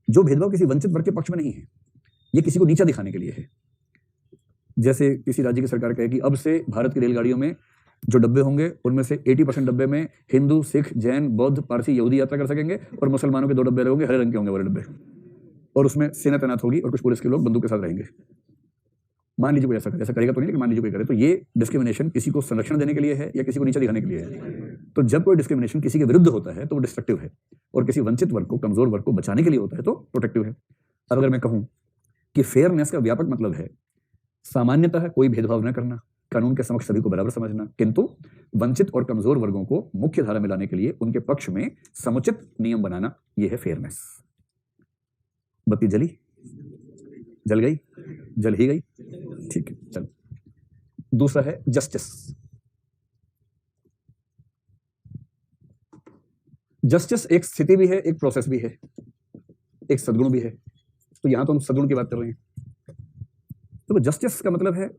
जो भेदभाव किसी वंचित वर्ग के पक्ष में नहीं है, ये किसी को नीचा दिखाने के लिए है। जैसे किसी राज्य की सरकार कहे कि अब से भारत की रेलगाड़ियों में जो डब्बे होंगे उनमें से 80% डब्बे में हिंदू, सिख, जैन, बौद्ध, पारसी, यहूदी यात्रा कर सकेंगे, और मुसलमानों के 2 डब्बे रहेंगे, हरे रंग के होंगे वो डब्बे, और उसमें सेना तैनात होगी और कुछ पुलिस के लोग बंदूक के साथ रहेंगे। मान लीजिए कोई ऐसा करेगा तो नहीं, लेकिन मान लीजिए कोई करे, तो ये डिस्क्रिमिनेशन किसी को संरक्षण देने के लिए है या किसी को नीचा दिखाने के लिए है? तो जब कोई डिस्क्रिमिनेशन किसी के विरुद्ध होता है तो वो डिस्ट्रक्टिव है, और किसी वंचित वर्ग को, कमजोर वर्ग को बचाने के लिए होता है तो प्रोटेक्टिव है। अब अगर मैं कहूं कि फेयरनेस का व्यापक मतलब है सामान्यतः कोई भेदभाव न करना, कानून के समक्ष सभी को बराबर समझना, किंतु वंचित और कमजोर वर्गों को मुख्य धारा में लाने के लिए उनके पक्ष में समुचित नियम बनाना, यह है फेयरनेस। बत्ती जली? जल गई? जल ही गई? ठीक है, चल। दूसरा है जस्टिस। जस्टिस एक स्थिति भी है, एक प्रोसेस भी है, एक सद्गुण भी है। तो यहां तो हम सद्गुण की बात कर रहे हैं। तो जस्टिस का मतलब है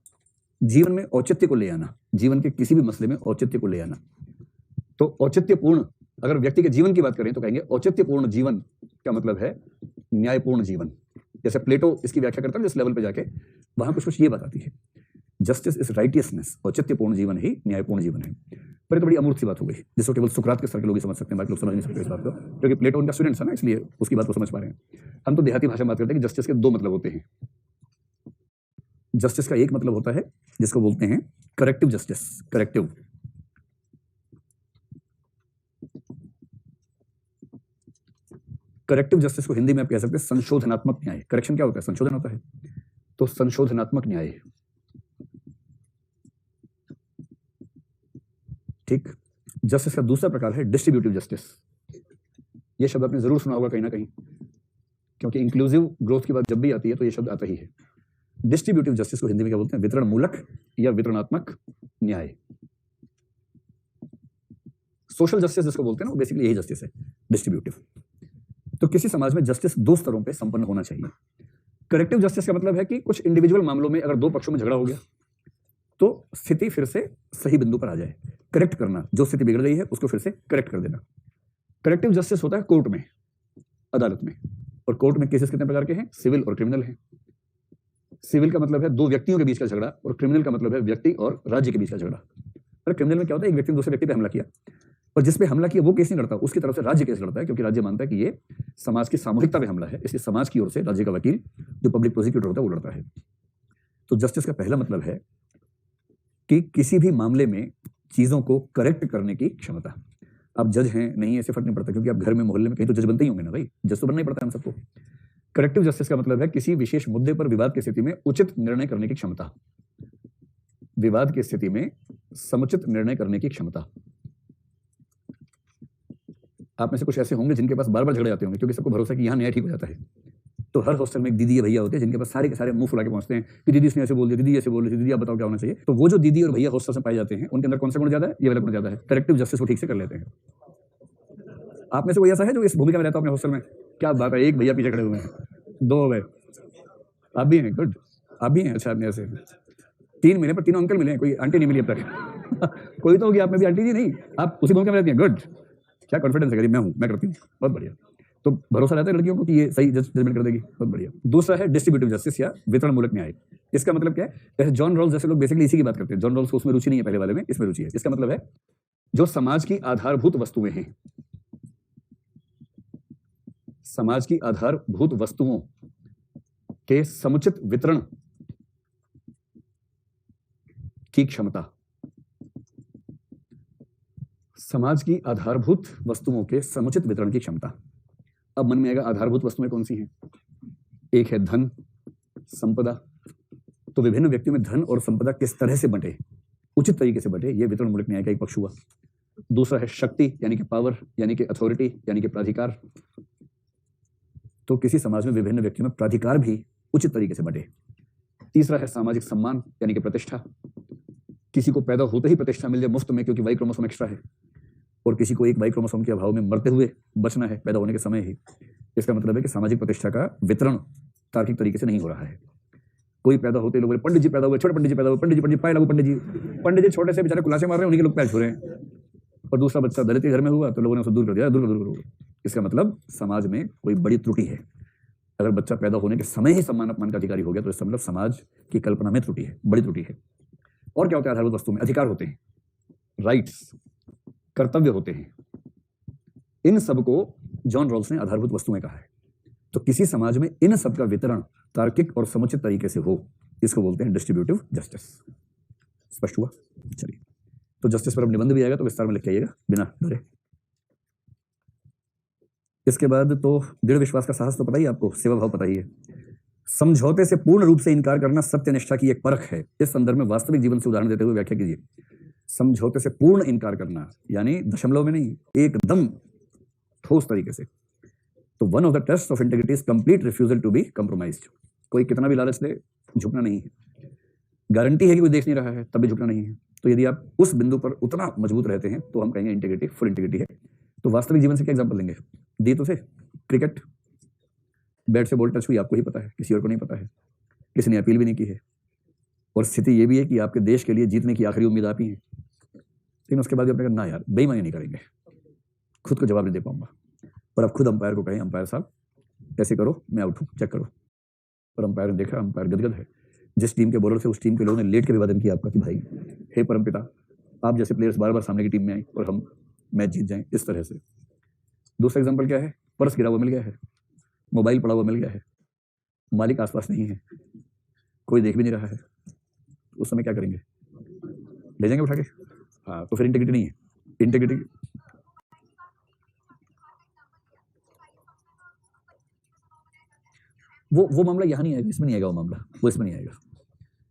जीवन में औचित्य को ले आना, जीवन के किसी भी मसले में औचित्य को ले आना। तो औचित्यपूर्ण, अगर व्यक्ति के जीवन की बात करें तो कहेंगे औचित्यपूर्ण जीवन का मतलब है न्यायपूर्ण जीवन। जैसे प्लेटो इसकी व्याख्या करता है जिस लेवल पे जाके, वहां कुछ ये बात आती है, जस्टिस इज राइटियसनेस, औचित्यपूर्ण जीवन ही न्यायपूर्ण जीवन है। पर ये तो बड़ी अमूर्त सी बात हो गई, जिसको केवल सुकरात के स्तर के लोग ही समझ सकते हैं, बाकी लोग समझ नहीं सकते इस बात को, क्योंकि प्लेटो उनका स्टूडेंट्स है ना, इसलिए उसकी बात को समझ पा रहे हैं। हम तो देहाती भाषा में बात करते हैं कि जस्टिस के 2 मतलब होते हैं। जस्टिस का एक मतलब होता है जिसको बोलते हैं corrective justice. Corrective, corrective justice को हिंदी में आप कह सकते हैं संशोधनात्मक न्याय। करेक्शन क्या होता है? संशोधन होता है, तो संशोधनात्मक न्याय। ठीक। जस्टिस का दूसरा प्रकार है डिस्ट्रीब्यूटिव जस्टिस। यह शब्द आपने जरूर सुना होगा कहीं ना कहीं, क्योंकि इंक्लूसिव ग्रोथ की बात जब भी आती है तो यह शब्द आता ही है। डिस्ट्रीब्यूटिव जस्टिस को हिंदी में क्या बोलते हैं? वितरण मूलक या वितरणात्मक न्याय। सोशल जस्टिस जिसको बोलते हैं ना, वो बेसिकली यही जस्टिस है, डिस्ट्रीब्यूटिव। तो किसी समाज में जस्टिस 2 स्तरों पे संपन्न होना चाहिए। करेक्टिव जस्टिस का मतलब है कि कुछ इंडिविजुअल मामलों में अगर 2 पक्षों में झगड़ा हो गया तो स्थिति फिर से सही बिंदु पर आ जाए, करेक्ट करना, जो स्थिति बिगड़ गई है उसको फिर से करेक्ट कर देना। करेक्टिव जस्टिस होता है कोर्ट में, अदालत में, और कोर्ट में केसेस कितने प्रकार के हैं? सिविल और क्रिमिनल हैं। सिविल का मतलब है 2 व्यक्तियों के बीच का झगड़ा, और क्रिमिनल का मतलब है व्यक्ति और राज्य के बीच का झगड़ा। पर क्रिमिनल में क्या होता है? एक व्यक्ति ने दूसरे व्यक्ति पे हमला किया, और जिस पे हमला किया वो केस नहीं लड़ता, उसकी तरफ से राज्य केस लड़ता है, क्योंकि राज्य मानता है कि ये समाज की सामूहिकता पे हमला है, इसलिए समाज की ओर से राज्य का वकील जो पब्लिक प्रोसिक्यूटर होता है वो लड़ता है। तो जस्टिस का पहला मतलब है कि किसी भी मामले में चीजों को करेक्ट करने की क्षमता। आप जज हैं नहीं, ऐसे फर्क नहीं पड़ता, क्योंकि आप घर में मोहल्ले में कहीं तो जज बनते ही होंगे ना भाई, जज तो बनना ही पड़ता है हम सबको। करेक्टिव जस्टिस का मतलब है किसी विशेष मुद्दे पर विवाद की स्थिति में उचित निर्णय करने की क्षमता। विवाद की स्थिति में समुचित निर्णय करने की क्षमता। आप में से कुछ ऐसे होंगे जिनके पास बार बार झगड़े आते होंगे, क्योंकि सबको भरोसा है कि यहाँ न्याय ठीक हो जाता है। तो हर हॉस्टल में एक दीदी या भैया होते हैं जिनके पास सारे के सारे मुंह फुला के पहुंचते हैं कि दीदी इसने ऐसे बोल दिया, दीदी ऐसे बोल रही थी, दीदी आप बताओ क्या होना चाहिए। तो वो जो दीदी और भैया हॉस्टल से पाए जाते हैं उनके अंदर कौन सा गुण ज्यादा है? ये वाला गुण ज्यादा है। करेक्टिव जस्टिस को ठीक से कर लेते हैं। आप में से कोई ऐसा है जो इस भूमिका में रहता है अपने हॉस्टल में? क्या बात है, एक भैया पीछे खड़े हुए हैं, 2 हो गए, आप भी हैं, गुड, आप भी हैं। अच्छा, आपने ऐसे 3 महीने पर 3 अंकल मिले हैं, कोई आंटी नहीं मिली अब तक। कोई तो होगी आप में भी आंटी जी, नहीं आप उसी भूमिका में रहती हैं, गुड। क्या कॉन्फिडेंस है, मैं हूं, मैं करती हूँ, बहुत बढ़िया। तो भरोसा रहता है लड़कियों को कि ये सही जजमेंट कर देगी, बहुत बढ़िया। दूसरा है डिस्ट्रीब्यूटिव जस्टिस या वितरण मूलक न्याय। इसका मतलब क्या है? जैसे जॉन रॉल्स जैसे लोग बेसिकली इसी की बात करते हैं। जॉन रॉल्स को उसमें रुचि नहीं है, पहले वाले में, इसमें रुचि है। इसका मतलब है जो समाज की आधारभूत वस्तुएं हैं, समाज की आधारभूत वस्तुओं के समुचित वितरण की क्षमता। समाज की आधारभूत वस्तुओं के समुचित वितरण की क्षमता। अब मन में आएगा आधारभूत वस्तुएं कौन सी हैं? एक है धन, संपदा। तो विभिन्न व्यक्तियों में धन और संपदा किस तरह से बंटे, उचित तरीके से बंटे, यह वितरण मूलक न्याय का एक पक्ष हुआ। दूसरा है शक्ति यानी कि पावर यानी कि अथॉरिटी यानी कि प्राधिकार। तो किसी समाज में विभिन्न व्यक्तियों में प्राधिकार भी उचित तरीके से बंटे। तीसरा है सामाजिक सम्मान यानी कि प्रतिष्ठा। किसी को पैदा होते ही प्रतिष्ठा मिल जाए मुफ्त में क्योंकि वाई क्रोमोसोम एक्स्ट्रा है, और किसी को एक वाई क्रोमोसोम के अभाव में मरते हुए बचना है पैदा होने के समय ही। इसका मतलब है कि सामाजिक प्रतिष्ठा का वितरण तार्किक तरीके से नहीं हो रहा है। कोई पैदा होते लोग पंडित जी पैदा हुए, छोटे पंडित जी पैदा हुए, पंडित जी पाए लगो, पंडित जी छोटे से बेचारे कुलासे मार रहे हैं, उन्हीं के लोग पैर छू रहे हैं। और दूसरा बच्चा दलित के घर में हुआ तो लोगों ने उसे दूर कर दिया, दूर करो। इसका मतलब समाज में कोई बड़ी त्रुटि है। अगर बच्चा पैदा होने के समय ही सम्मान अपमान का अधिकारी हो गया तो इसका मतलब समाज की कल्पना में त्रुटि है, बड़ी त्रुटि है। और क्या होता है आधारभूत वस्तु में? अधिकार होते हैं, राइट्स, कर्तव्य होते हैं। इन सबको जॉन रॉल्स ने आधारभूत वस्तुएं कहा है। तो किसी समाज में इन सब का वितरण तार्किक और समुचित तरीके से हो, इसको बोलते हैं डिस्ट्रीब्यूटिव जस्टिस। स्पष्ट हुआ? चलिए, तो जस्टिस पर अब निबंध भी आएगा तो विस्तार में लिख के आइएगा बिना डरे। इसके बाद तो दृढ़ विश्वास का साहस तो पता ही आपको, सेवा भाव पता ही है। समझौते से पूर्ण रूप से इनकार करना सत्यनिष्ठा की एक परख है। इस संदर्भ में वास्तविक जीवन से उदाहरण देते हुए व्याख्या कीजिए। समझौते से पूर्ण इनकार करना यानी दशमलव में नहीं, एकदम ठोस तरीके से। तो one of the test of integrity is complete refusal to be compromised. कोई कितना भी लालच दे, झुकना नहीं है। गारंटी है कि कोई देख नहीं रहा है तब भी झुकना नहीं है। तो यदि आप उस बिंदु पर उतना मजबूत रहते हैं तो हम कहेंगे इंटीग्रिटी, फुल इंटीग्रिटी है। तो वास्तविक जीवन से क्या एग्जांपल देंगे? दी तो से क्रिकेट, बैट से बॉल टच हुई, आपको ही पता है, किसी और को नहीं पता है, किसी ने अपील भी नहीं की है, और स्थिति ये भी है कि आपके देश के लिए जीतने की आखिरी उम्मीद आप ही है। लेकिन उसके बाद अपने ना यार बेईमानी नहीं करेंगे, खुद को जवाब नहीं दे पाऊंगा। पर आप खुद अंपायर को कहें, अंपायर साहब ऐसे करो, मैं आउट हूं, चेक करो। और अंपायर ने देखा, अंपायर गदगद है। जिस टीम के बॉलर थे उस टीम के लोगों ने लेट के अभिवादन किया आपका कि भाई हे परमपिता, आप जैसे प्लेयर्स बार बार सामने की टीम में आए और हम मैच जीत जाएं इस तरह से। दूसरा एग्जाम्पल क्या है? पर्स गिरा हुआ मिल गया है, मोबाइल पड़ा हुआ मिल गया है, मालिक आसपास नहीं है, कोई देख भी नहीं रहा है, उस समय क्या करेंगे? ले जाएंगे उठा के? हाँ, तो फिर इंटीग्रिटी नहीं है। इंटीग्रिटी वो मामला यहाँ नहीं आएगा, इसमें नहीं आएगा वो मामला, वो इसमें नहीं आएगा।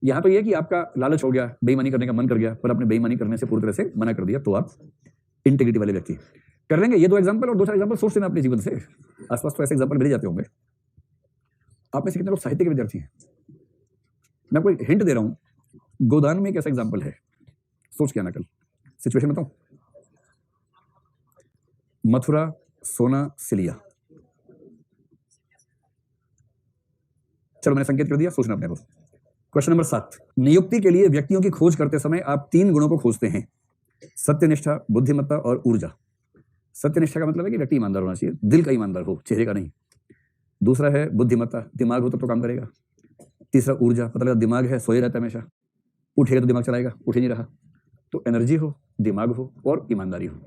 यहाँ तो ये कि आपका लालच हो गया, बेईमानी करने का मन कर गया, पर आपने बेईमानी करने से पूरी तरह से मना कर दिया, तो आप इंटीग्रिटी वाले व्यक्ति कर लेंगे। ये दो एग्जांपल, और दूसरा एग्जांपल सोचते हैं अपने जीवन से, आसपास तो ऐसे एग्जांपल मिल जाते होंगे। आप में से कितने लोग साहित्य के विद्यार्थी हैं? मैं कोई हिंट दे रहा हूँ, गोदान में एक ऐसा एग्जाम्पल है, सोच के आना कल। सिचुएशन बताऊं? मथुरा, सोना, सिलिया। चलो मैंने संकेत कर दिया, सोचना अपने को। क्वेश्चन नंबर 7, नियुक्ति के लिए व्यक्तियों की खोज करते समय आप 3 गुणों को खोजते हैं: सत्यनिष्ठा, बुद्धिमत्ता और ऊर्जा। सत्यनिष्ठा का मतलब है कि व्यक्ति ईमानदार होना चाहिए, दिल का ईमानदार हो, चेहरे का नहीं। दूसरा है बुद्धिमत्ता, दिमाग हो तब तो काम करेगा। तीसरा ऊर्जा, पता लगा दिमाग है, सोए रहता है हमेशा, उठेगा तो दिमाग चलाएगा, उठ ही नहीं रहा। तो एनर्जी हो, दिमाग हो और ईमानदारी हो,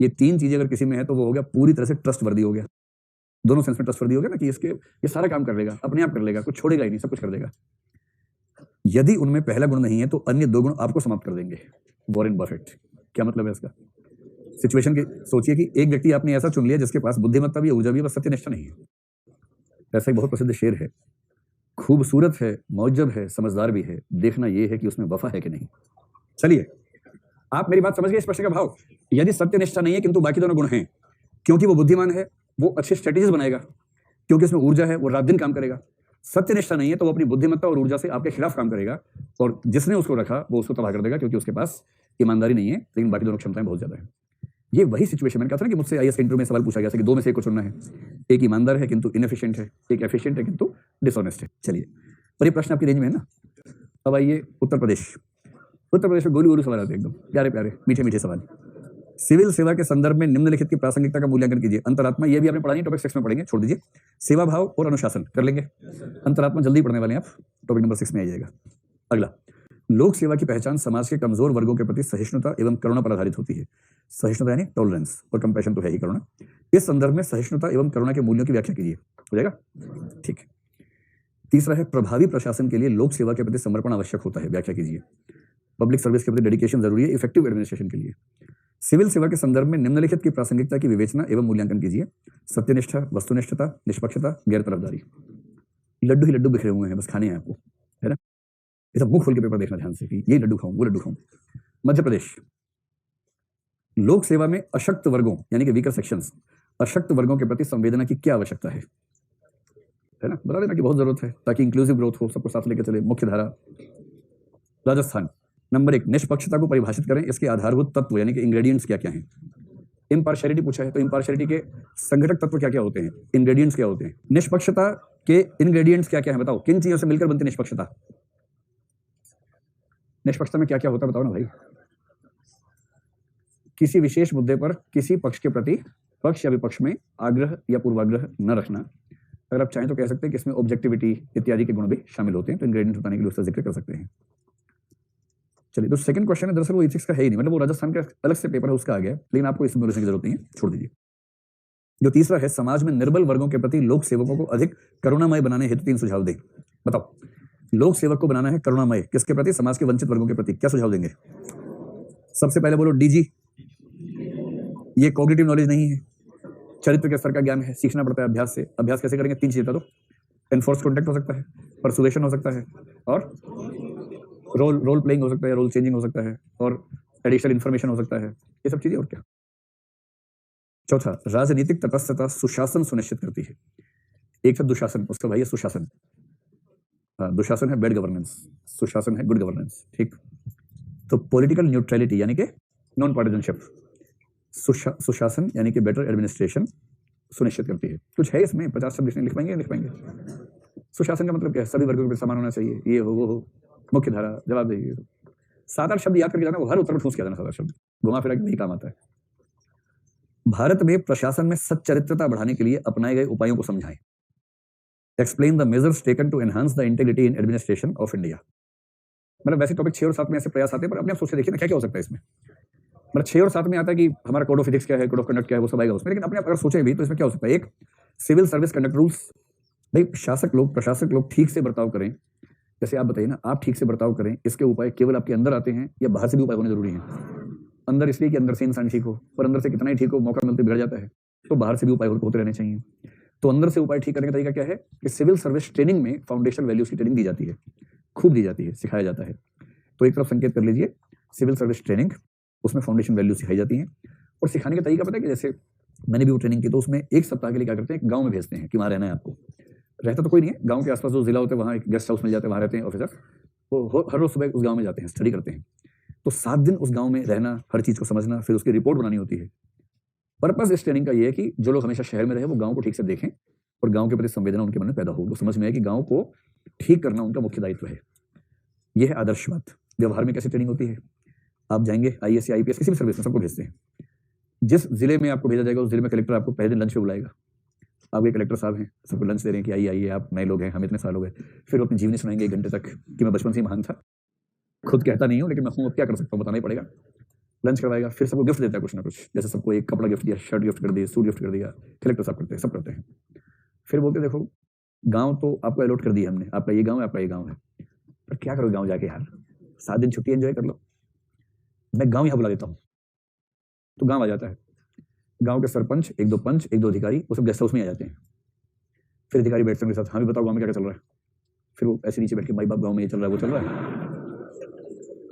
ये 3 चीजें अगर किसी में है तो वो हो गया पूरी तरह से ट्रस्टवर्दी हो गया। दोनों सेंस में ट्रस्टवर्दी हो गया ना, कि ये सारा काम कर लेगा, अपने आप कर लेगा, कुछ छोड़ेगा ही नहीं, सब कुछ कर देगा। यदि उनमें पहला गुण नहीं है तो अन्य 2 गुण आपको समाप्त कर देंगे। Warren Buffett. क्या मतलब है इसका? सिचुएशन की सोचिए कि एक व्यक्ति आपने ऐसा चुन लिया जिसके पास बुद्धिमत्ता भी है, ऊर्जा भी है, बस सत्यनिष्ठा नहीं है। ऐसा एक बहुत प्रसिद्ध शेर है, खूबसूरत है, मौजब है, समझदार भी है, देखना यह है कि उसमें वफा है कि नहीं। चलिए, आप मेरी बात समझ गए इस प्रश्न का भाव? यदि सत्यनिष्ठा नहीं है किंतु बाकी दोनों गुण हैं, क्योंकि वो बुद्धिमान है, वो अच्छे स्ट्रेटेजीज बनाएगा, क्योंकि उसमें ऊर्जा है, वो रात दिन काम करेगा। सत्यनिष्ठा नहीं है तो वो अपनी बुद्धिमत्ता और ऊर्जा से आपके खिलाफ काम करेगा, और जिसने उसको रखा वो उसको तबाह कर देगा, क्योंकि उसके पास ईमानदारी नहीं है, लेकिन बाकी दोनों क्षमताएं बहुत ज्यादा है। ये वही सिचुएशन, मैंने कहा था ना कि मुझसे आईएएस इंटरव्यू में सवाल पूछा गया था कि 2 में से एक को चुनना है। एक ईमानदार है किंतु इनएफिशिएंट है, एक एफिशिएंट है किंतु डिसऑनेस्ट है। चलिए, पर ये प्रश्न आपकी रेंज में है ना। अब आइए उत्तर प्रदेश। उत्तर प्रदेश में गोलू गोलू सवाल आते हैं, एकदम प्यारे प्यारे मीठे मीठे सवाल। सिविल सेवा के संदर्भ में निम्नलिखित की प्रासंगिकता का मूल्यांकन कीजिए। अंतरात्मा, ये भी आपने पढ़ा नहीं, टॉपिक 6 में पढ़ेंगे, छोड़ दीजिए। सेवा भाव और अनुशासन कर लेंगे। अंतरात्मा जल्दी पढ़ने वाले हैं आप, टॉपिक नंबर 6 में आ जाएगा। अगला, लोक सेवा की पहचान समाज के कमजोर वर्गों के प्रति सहिष्णुता एवं करुणा पर आधारित होती है। सहिष्णुता यानी टॉलरेंस, और कंपैशन तो है ही करुणा। इस संदर्भ में सहिष्णुता एवं करुणा के मूल्यों की व्याख्या कीजिए। हो जाएगा? ठीक है। तीसरा है प्रभावी प्रशासन के लिए लोक सेवा के प्रति समर्पण आवश्यक होता है, व्याख्या कीजिए। पब्लिक सर्विस के प्रति डेडिकेशन जरूरी है इफेक्टिव एडमिनिस्ट्रेशन के लिए। सिविल सेवा के संदर्भ में निम्नलिखित की प्रासंगिकता की विवेचना एवं मूल्यांकन कीजिए। सत्यनिष्ठा, वस्तुनिष्ठता, निष्पक्षता, गैर तरफदारी। लड्डू ही लड्डू बिखरे हुए हैं, बस खाने हैं आपको, है ना। ये सब मुंह खोल के पेपर देखना ध्यान से कि ये लड्डू खाऊं वो लड्डू खाऊं। मध्य प्रदेश, लोक सेवा में अशक्त वर्गों यानी कि वीकर सेक्शंस, अशक्त वर्गों के प्रति संवेदना की क्या आवश्यकता है ना, बता देना कि बहुत जरूरत है ताकि इंक्लूसिव ग्रोथ हो, सबको साथ लेकर चले, मुख्य धारा। राजस्थान, नंबर 1, निष्पक्षता को परिभाषित करें, इसके आधारभूत तत्व यानी कि इंग्रेडिएंट्स क्या क्या हैं। इम्पार्शियलिटी पूछा है तो इम्पार्शियलिटी के संघटक तत्व क्या क्या होते हैं, इंग्रेडिएंट्स क्या होते हैं। निष्पक्षता के इंग्रेडिएंट्स क्या क्या हैं, बताओ किन चीजों से मिलकर बनती निष्पक्षता। निष्पक्षता में क्या क्या होता है बताओ ना भाई। किसी विशेष मुद्दे पर किसी पक्ष के प्रति पक्ष या विपक्ष में आग्रह या पूर्वाग्रह न रखना। अगर आप चाहें तो कह सकते हैं कि इसमें ऑब्जेक्टिविटी इत्यादि के गुण भी शामिल होते हैं, तो इंग्रेडिएंट्स बताने के लिए उसका जिक्र कर सकते हैं। चलिए, तो सेकंड क्वेश्चन है, दरअसल वो इथिक्स का है ही नहीं, मतलब वो राजस्थान का अलग से पेपर है उसका आ गया, लेकिन आपको इसमें बोलने की जरूरत नहीं है, छोड़ दीजिए। जो तीसरा है, समाज में निर्बल वर्गों के प्रति लोक सेवकों को अधिक करुणामय बनाने हेतु 3 सुझाव दें। बताओ, लोक सेवक को बनाना है करुणामय, किसके प्रति, समाज के वंचित वर्गों के प्रति, क्या सुझाव देंगे। सबसे पहले बोलो डीजी, ये कॉग्निटिव नॉलेज नहीं है, चरित्र के स्तर का ज्ञान है, सीखना पड़ता है अभ्यास से। अभ्यास कैसे करेंगे, 3 चीजें बता दो। एनफोर्स कॉन्टेक्ट हो सकता है, परसुएशन हो सकता है, और रोल प्लेइंग हो सकता है, रोल चेंजिंग हो सकता है, और एडिशनल इंफॉर्मेशन हो सकता है, ये सब चीजें। और क्या। चौथा, राजनीतिक तटस्थता सुशासन सुनिश्चित करती है। एक था दुशासन, उसका भाई है सुशासन। दुशासन है बैड गवर्नेंस, सुशासन है गुड गवर्नेंस, ठीक। तो पॉलिटिकल न्यूट्रलिटी यानी कि नॉन पार्टिजनशिप, सुशासन यानी कि बेटर एडमिनिस्ट्रेशन सुनिश्चित करती है। कुछ है इसमें, 50 शब्द लिख पाएंगे, लिख पाएंगे। सुशासन का मतलब क्या है, सभी वर्गों के समान होना चाहिए, ये हो वो हो, मुख्य धारा, जवाबदेही। 7-8 शब्द याद करके जाना, वो हर उत्तर में ठूस के जाना, 7-8 शब्द घुमा फिरा के नहीं काम आता है। भारत में प्रशासन में सच्चरित्रता बढ़ाने के लिए अपनाए गए उपायों को समझाएं। Explain the measures taken to enhance the integrity in administration of India. मतलब वैसे टॉपिक 6 और 7 में ऐसे प्रयास आते हैं, पर अपने आप सोच के देखिए ना क्या क्या हो सकता है इसमें। मतलब 6 और 7 में आता है कि हमारा कोड ऑफ एथिक्स क्या है, कोड ऑफ कंडक्ट क्या है, वो सब आएगा उसमें, लेकिन अपने आप अगर सोचें भी तो इसमें क्या हो सकता है। एक, सिविल सर्विस कंडक्ट रूल्स, भाई प्रशासक लोग ठीक से बर्ताव करें। जैसे आप बताइए ना, आप ठीक से बर्ताव करें, इसके उपाय केवल आपके अंदर आते हैं या बाहर से भी उपाय होने जरूरी है। अंदर इसलिए कि अंदर से इंसान ठीक हो, पर अंदर से कितना ही ठीक हो, मौका मिलते बिगड़ जाता है, तो बाहर से भी उपाय होते रहने चाहिए। तो अंदर से उपाय ठीक करने का तरीका क्या है कि सिविल सर्विस ट्रेनिंग में फाउंडेशन वैल्यूज की ट्रेनिंग दी जाती है, खूब दी जाती है, सिखाया जाता है। तो एक तरफ संकेत कर लीजिए, सिविल सर्विस ट्रेनिंग, उसमें फाउंडेशन वैल्यू सिखाई जाती हैं। और सिखाने का तरीका पता है कि जैसे मैंने भी वो ट्रेनिंग की, तो उसमें 1 सप्ताह के लिए क्या करते हैं, गांव में भेजते हैं कि वहाँ रहना है आपको। रहता तो कोई नहीं है, गांव के आसपास जो जिला होते हैं वहाँ एक गेस्ट हाउस मिल जाते हैं, वहाँ रहते हैं ऑफिसर, वो हर रोज सुबह उस गाँव में जाते हैं, स्टडी करते हैं। तो 7 दिन उस गाँव में रहना, हर चीज़ को समझना, फिर उसकी रिपोर्ट बनानी होती है। पर्पस इस ट्रेनिंग का ये है कि जो लोग हमेशा शहर में रहे वो गाँव को ठीक से देखें और गाँव के प्रति संवेदना उनके मन में पैदा हो, तो समझ में आए कि गाँव को ठीक करना उनका मुख्य दायित्व है। यह है आदर्शवाद। व्यवहार में कैसे ट्रेनिंग होती है, आप जाएंगे IAS या IPS किसी भी सर्विस में सबको भेजते हैं। जिस जिले में आपको भेजा जाएगा उस जिले में कलेक्टर आपको पहले दिन लंच पे बुलाएगा। आपके कलेक्टर साहब हैं, सबको लंच दे रहे हैं कि आइए आप नए लोग हैं, हम इतने साल हो गए। फिर वो अपनी जीवनी सुनाएंगे 1 घंटे तक कि मैं बचपन से ही महान था, खुद कहता नहीं हूँ लेकिन मैं हूँ, अब क्या कर सकता हूँ, बताना ही पड़ेगा। लंच करवाएगा, फिर सबको गिफ्ट देता है कुछ ना कुछ, जैसे सबको एक कपड़ा गिफ्ट दिया, शर्ट गिफ्ट कर दिया, सूट गिफ्ट कर दिया, कलेक्टर साहब करते हैं, सब करते हैं। फिर बोलते देखो गाँव तो आपको अलॉट कर दिया हमने, आपका ये गाँव है, आपका ये गाँव है, पर क्या करो गाँव जाके यार, 7 दिन छुट्टी एंजॉय कर लो, मैं गाँव यहाँ बुला देता हूँ। तो गाँव आ जाता है, गांव के सरपंच, 1-2 पंच, 1-2 अधिकारी, वो सब गेस्ट हाउस में आ जाते हैं। फिर अधिकारी बैठते हैं उनके साथ, हाँ भी बताओ गांव में क्या क्या चल रहा है। फिर वो ऐसे नीचे बैठ के, भाई बाप गांव में ये चल रहा है, वो चल रहा है,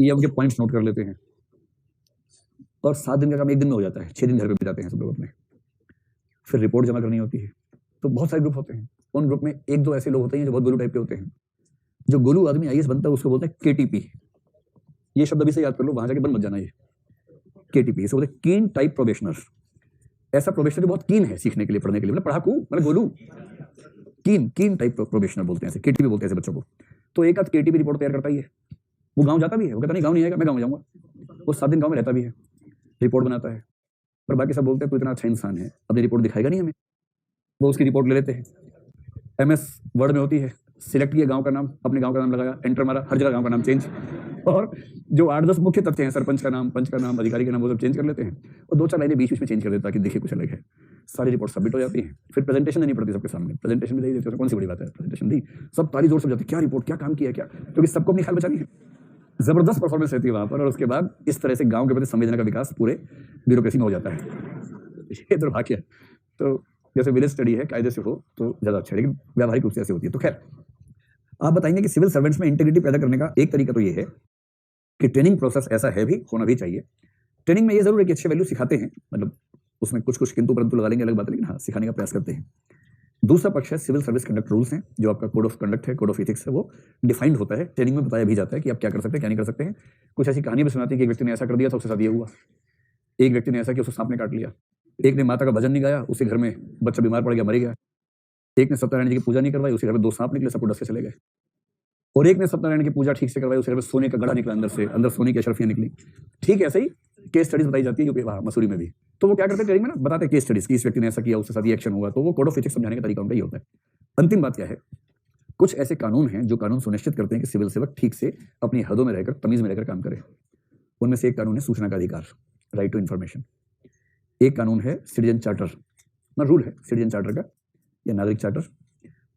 ये उनके पॉइंट्स नोट कर लेते हैं। और 7 दिन का काम 1 दिन में हो जाता है, 6 दिन घर पे बिताते हैं सब लोग अपने। फिर रिपोर्ट जमा करनी होती है। तो बहुत सारे ग्रुप होते हैं, उन ग्रुप में 1-2 ऐसे लोग होते हैं जो बहुत गोलू टाइप के होते हैं। जो गोलू आदमी IAS बनता है उसको बोलते हैं KTP। ये शब्द अभी से याद कर लो, वहां जाके बन मत जाना। ये KTP इसे बोलते हैं कीन टाइप प्रोबेशनर। ऐसा प्रोबेशनर जो बहुत कीन है सीखने के लिए, पढ़ने के लिए, मतलब पढ़ाकू, मतलब गोलू, कीन टाइप प्रोबेशनर बोलते हैं, KTP बोलते हैं ऐसे बच्चों को। तो एक आध KTP रिपोर्ट तैयार करता ही है, वो गांव जाता भी है, वो कहता नहीं गांव नहीं आएगा, मैं गांव जाऊंगा। वो 7 दिन गांव में रहता भी है, रिपोर्ट बनाता है। पर बाकी सब बोलते हैं तू इतना अच्छा इंसान है, अपनी रिपोर्ट दिखाएगा नहीं हमें। वो उसकी रिपोर्ट ले लेते हैं, MS वर्ड में होती है, सिलेक्ट किया गाँव का नाम, अपने गाँव का नाम लगाया, एंटर मारा, हर जगह गाँव का नाम चेंज। और जो 8-10 मुख्य तथ्य हैं, सरपंच का नाम, पंच का नाम, अधिकारी का नाम, वो सब चेंज कर लेते हैं और 2-4 लाइनें बीच-बीच में चेंज कर देते हैं ताकि दिखे कुछ अलग है। सारी रिपोर्ट सबमिट हो जाती है, फिर प्रेजेंटेशन देनी पड़ती है सबके सामने, प्रेजेंटेशन भी दे देते हो, कौन सी बड़ी बात है, प्रेजेंटेशन दी, सब ताली जोर से जाती है, क्या रिपोर्ट, क्या काम किया, क्या, क्योंकि सबको अपनी ख्याल बचानी है। जबरदस्त परफॉर्मेंस रहती है वहां पर और उसके बाद इस तरह से गांव के प्रति संवेदना का विकास पूरे ब्यूरोक्रेसी में हो जाता है। ये दुर्भाग्य है। तो जैसे विलेज स्टडी है, कायदे से हो तो ज्यादा अच्छा है, लेकिन व्यावहारिक रूप से ऐसे होती है। तो खैर, आप बताएंगे कि सिविल सर्वेंट्स में इंटीग्रिटी पैदा करने का एक तरीका तो ये है कि ट्रेनिंग प्रोसेस ऐसा है, भी होना भी चाहिए। ट्रेनिंग में ये जरूर है कि अच्छे वैल्यू सिखाते हैं, मतलब उसमें कुछ कुछ किंतु परंतु लगा लेंगे, अलग बात है, लेकिन हाँ सिखाने का प्रयास करते हैं। दूसरा पक्ष है सिविल सर्विस कंडक्ट रूल्स हैं, जो आपका कोड ऑफ कंडक्ट है, कोड ऑफ एथिक्स है, वो डिफाइंड होता है, ट्रेनिंग में बताया भी जाता है कि आप क्या कर सकते हैं, क्या नहीं कर सकते हैं। कुछ ऐसी कहानी भी सुनाती है कि एक व्यक्ति ने ऐसा कर दिया था, उसके साथ ये हुआ। एक व्यक्ति ने ऐसा किया, उसको सांप ने काट लिया। एक ने माता का भजन नहीं गाया, उसके घर में बच्चा बीमार पड़ गया, मर गया। एक ने सत्यनारायण जी की पूजा नहीं करवाई, उसके घर में 2 सांप निकले, सबको डस के चले गए। और एक ने सत्यनारायण की पूजा ठीक से करवाई, उसके घर में सोने का गड़ा निकला, अंदर सोने की अशरफियां निकली। ठीक ऐसे ही केस स्टडीज बताई जाती है, यूपी वहां मसूरी में भी। तो वो क्या करते हैं ट्रेनिंग में ना, बताते हैं केस स्टडीज की, इस व्यक्ति ने ऐसा किया, उसके साथ ये एक्शन हुआ, तो वो कोड ऑफ एथिक्स समझाने का तरीका उनका ही होता है। अंतिम बात क्या है, कुछ ऐसे कानून हैं जो कानून सुनिश्चित करते हैं कि सिविल सेवक ठीक से अपनी हदों में रहकर, तमीज में रहकर काम करे। उनमें से एक कानून है सूचना का अधिकार, राइट टू इन्फॉर्मेशन। एक कानून है सिटीजन चार्टर, रूल है सिटीजन चार्टर का या नागरिक चार्टर।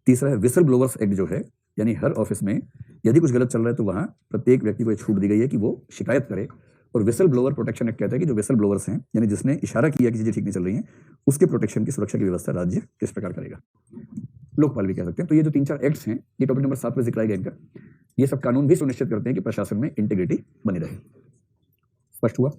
तीसरा है विसल ब्लोवर्स एक्ट, जो है यानी हर ऑफिस में यदि कुछ गलत चल रहा है तो वहां प्रत्येक व्यक्ति को ये छूट दी गई है कि वो शिकायत करे। और विसल ब्लोवर प्रोटेक्शन एक्ट कहता है कि जो विसल ब्लोवर्स हैं, यानी जिसने इशारा किया कि चीजें ठीक नहीं चल रही हैं, उसके प्रोटेक्शन की, सुरक्षा की व्यवस्था राज्य किस प्रकार करेगा, लोकपाल भी कह सकते हैं। तो ये जो 3-4 एक्ट्स हैं, ये टॉपिक नंबर 7 में जिक्र आएगा इनका। ये सब कानून भी सुनिश्चित करते हैं कि प्रशासन में इंटीग्रिटी बनी रहे। स्पष्ट हुआ?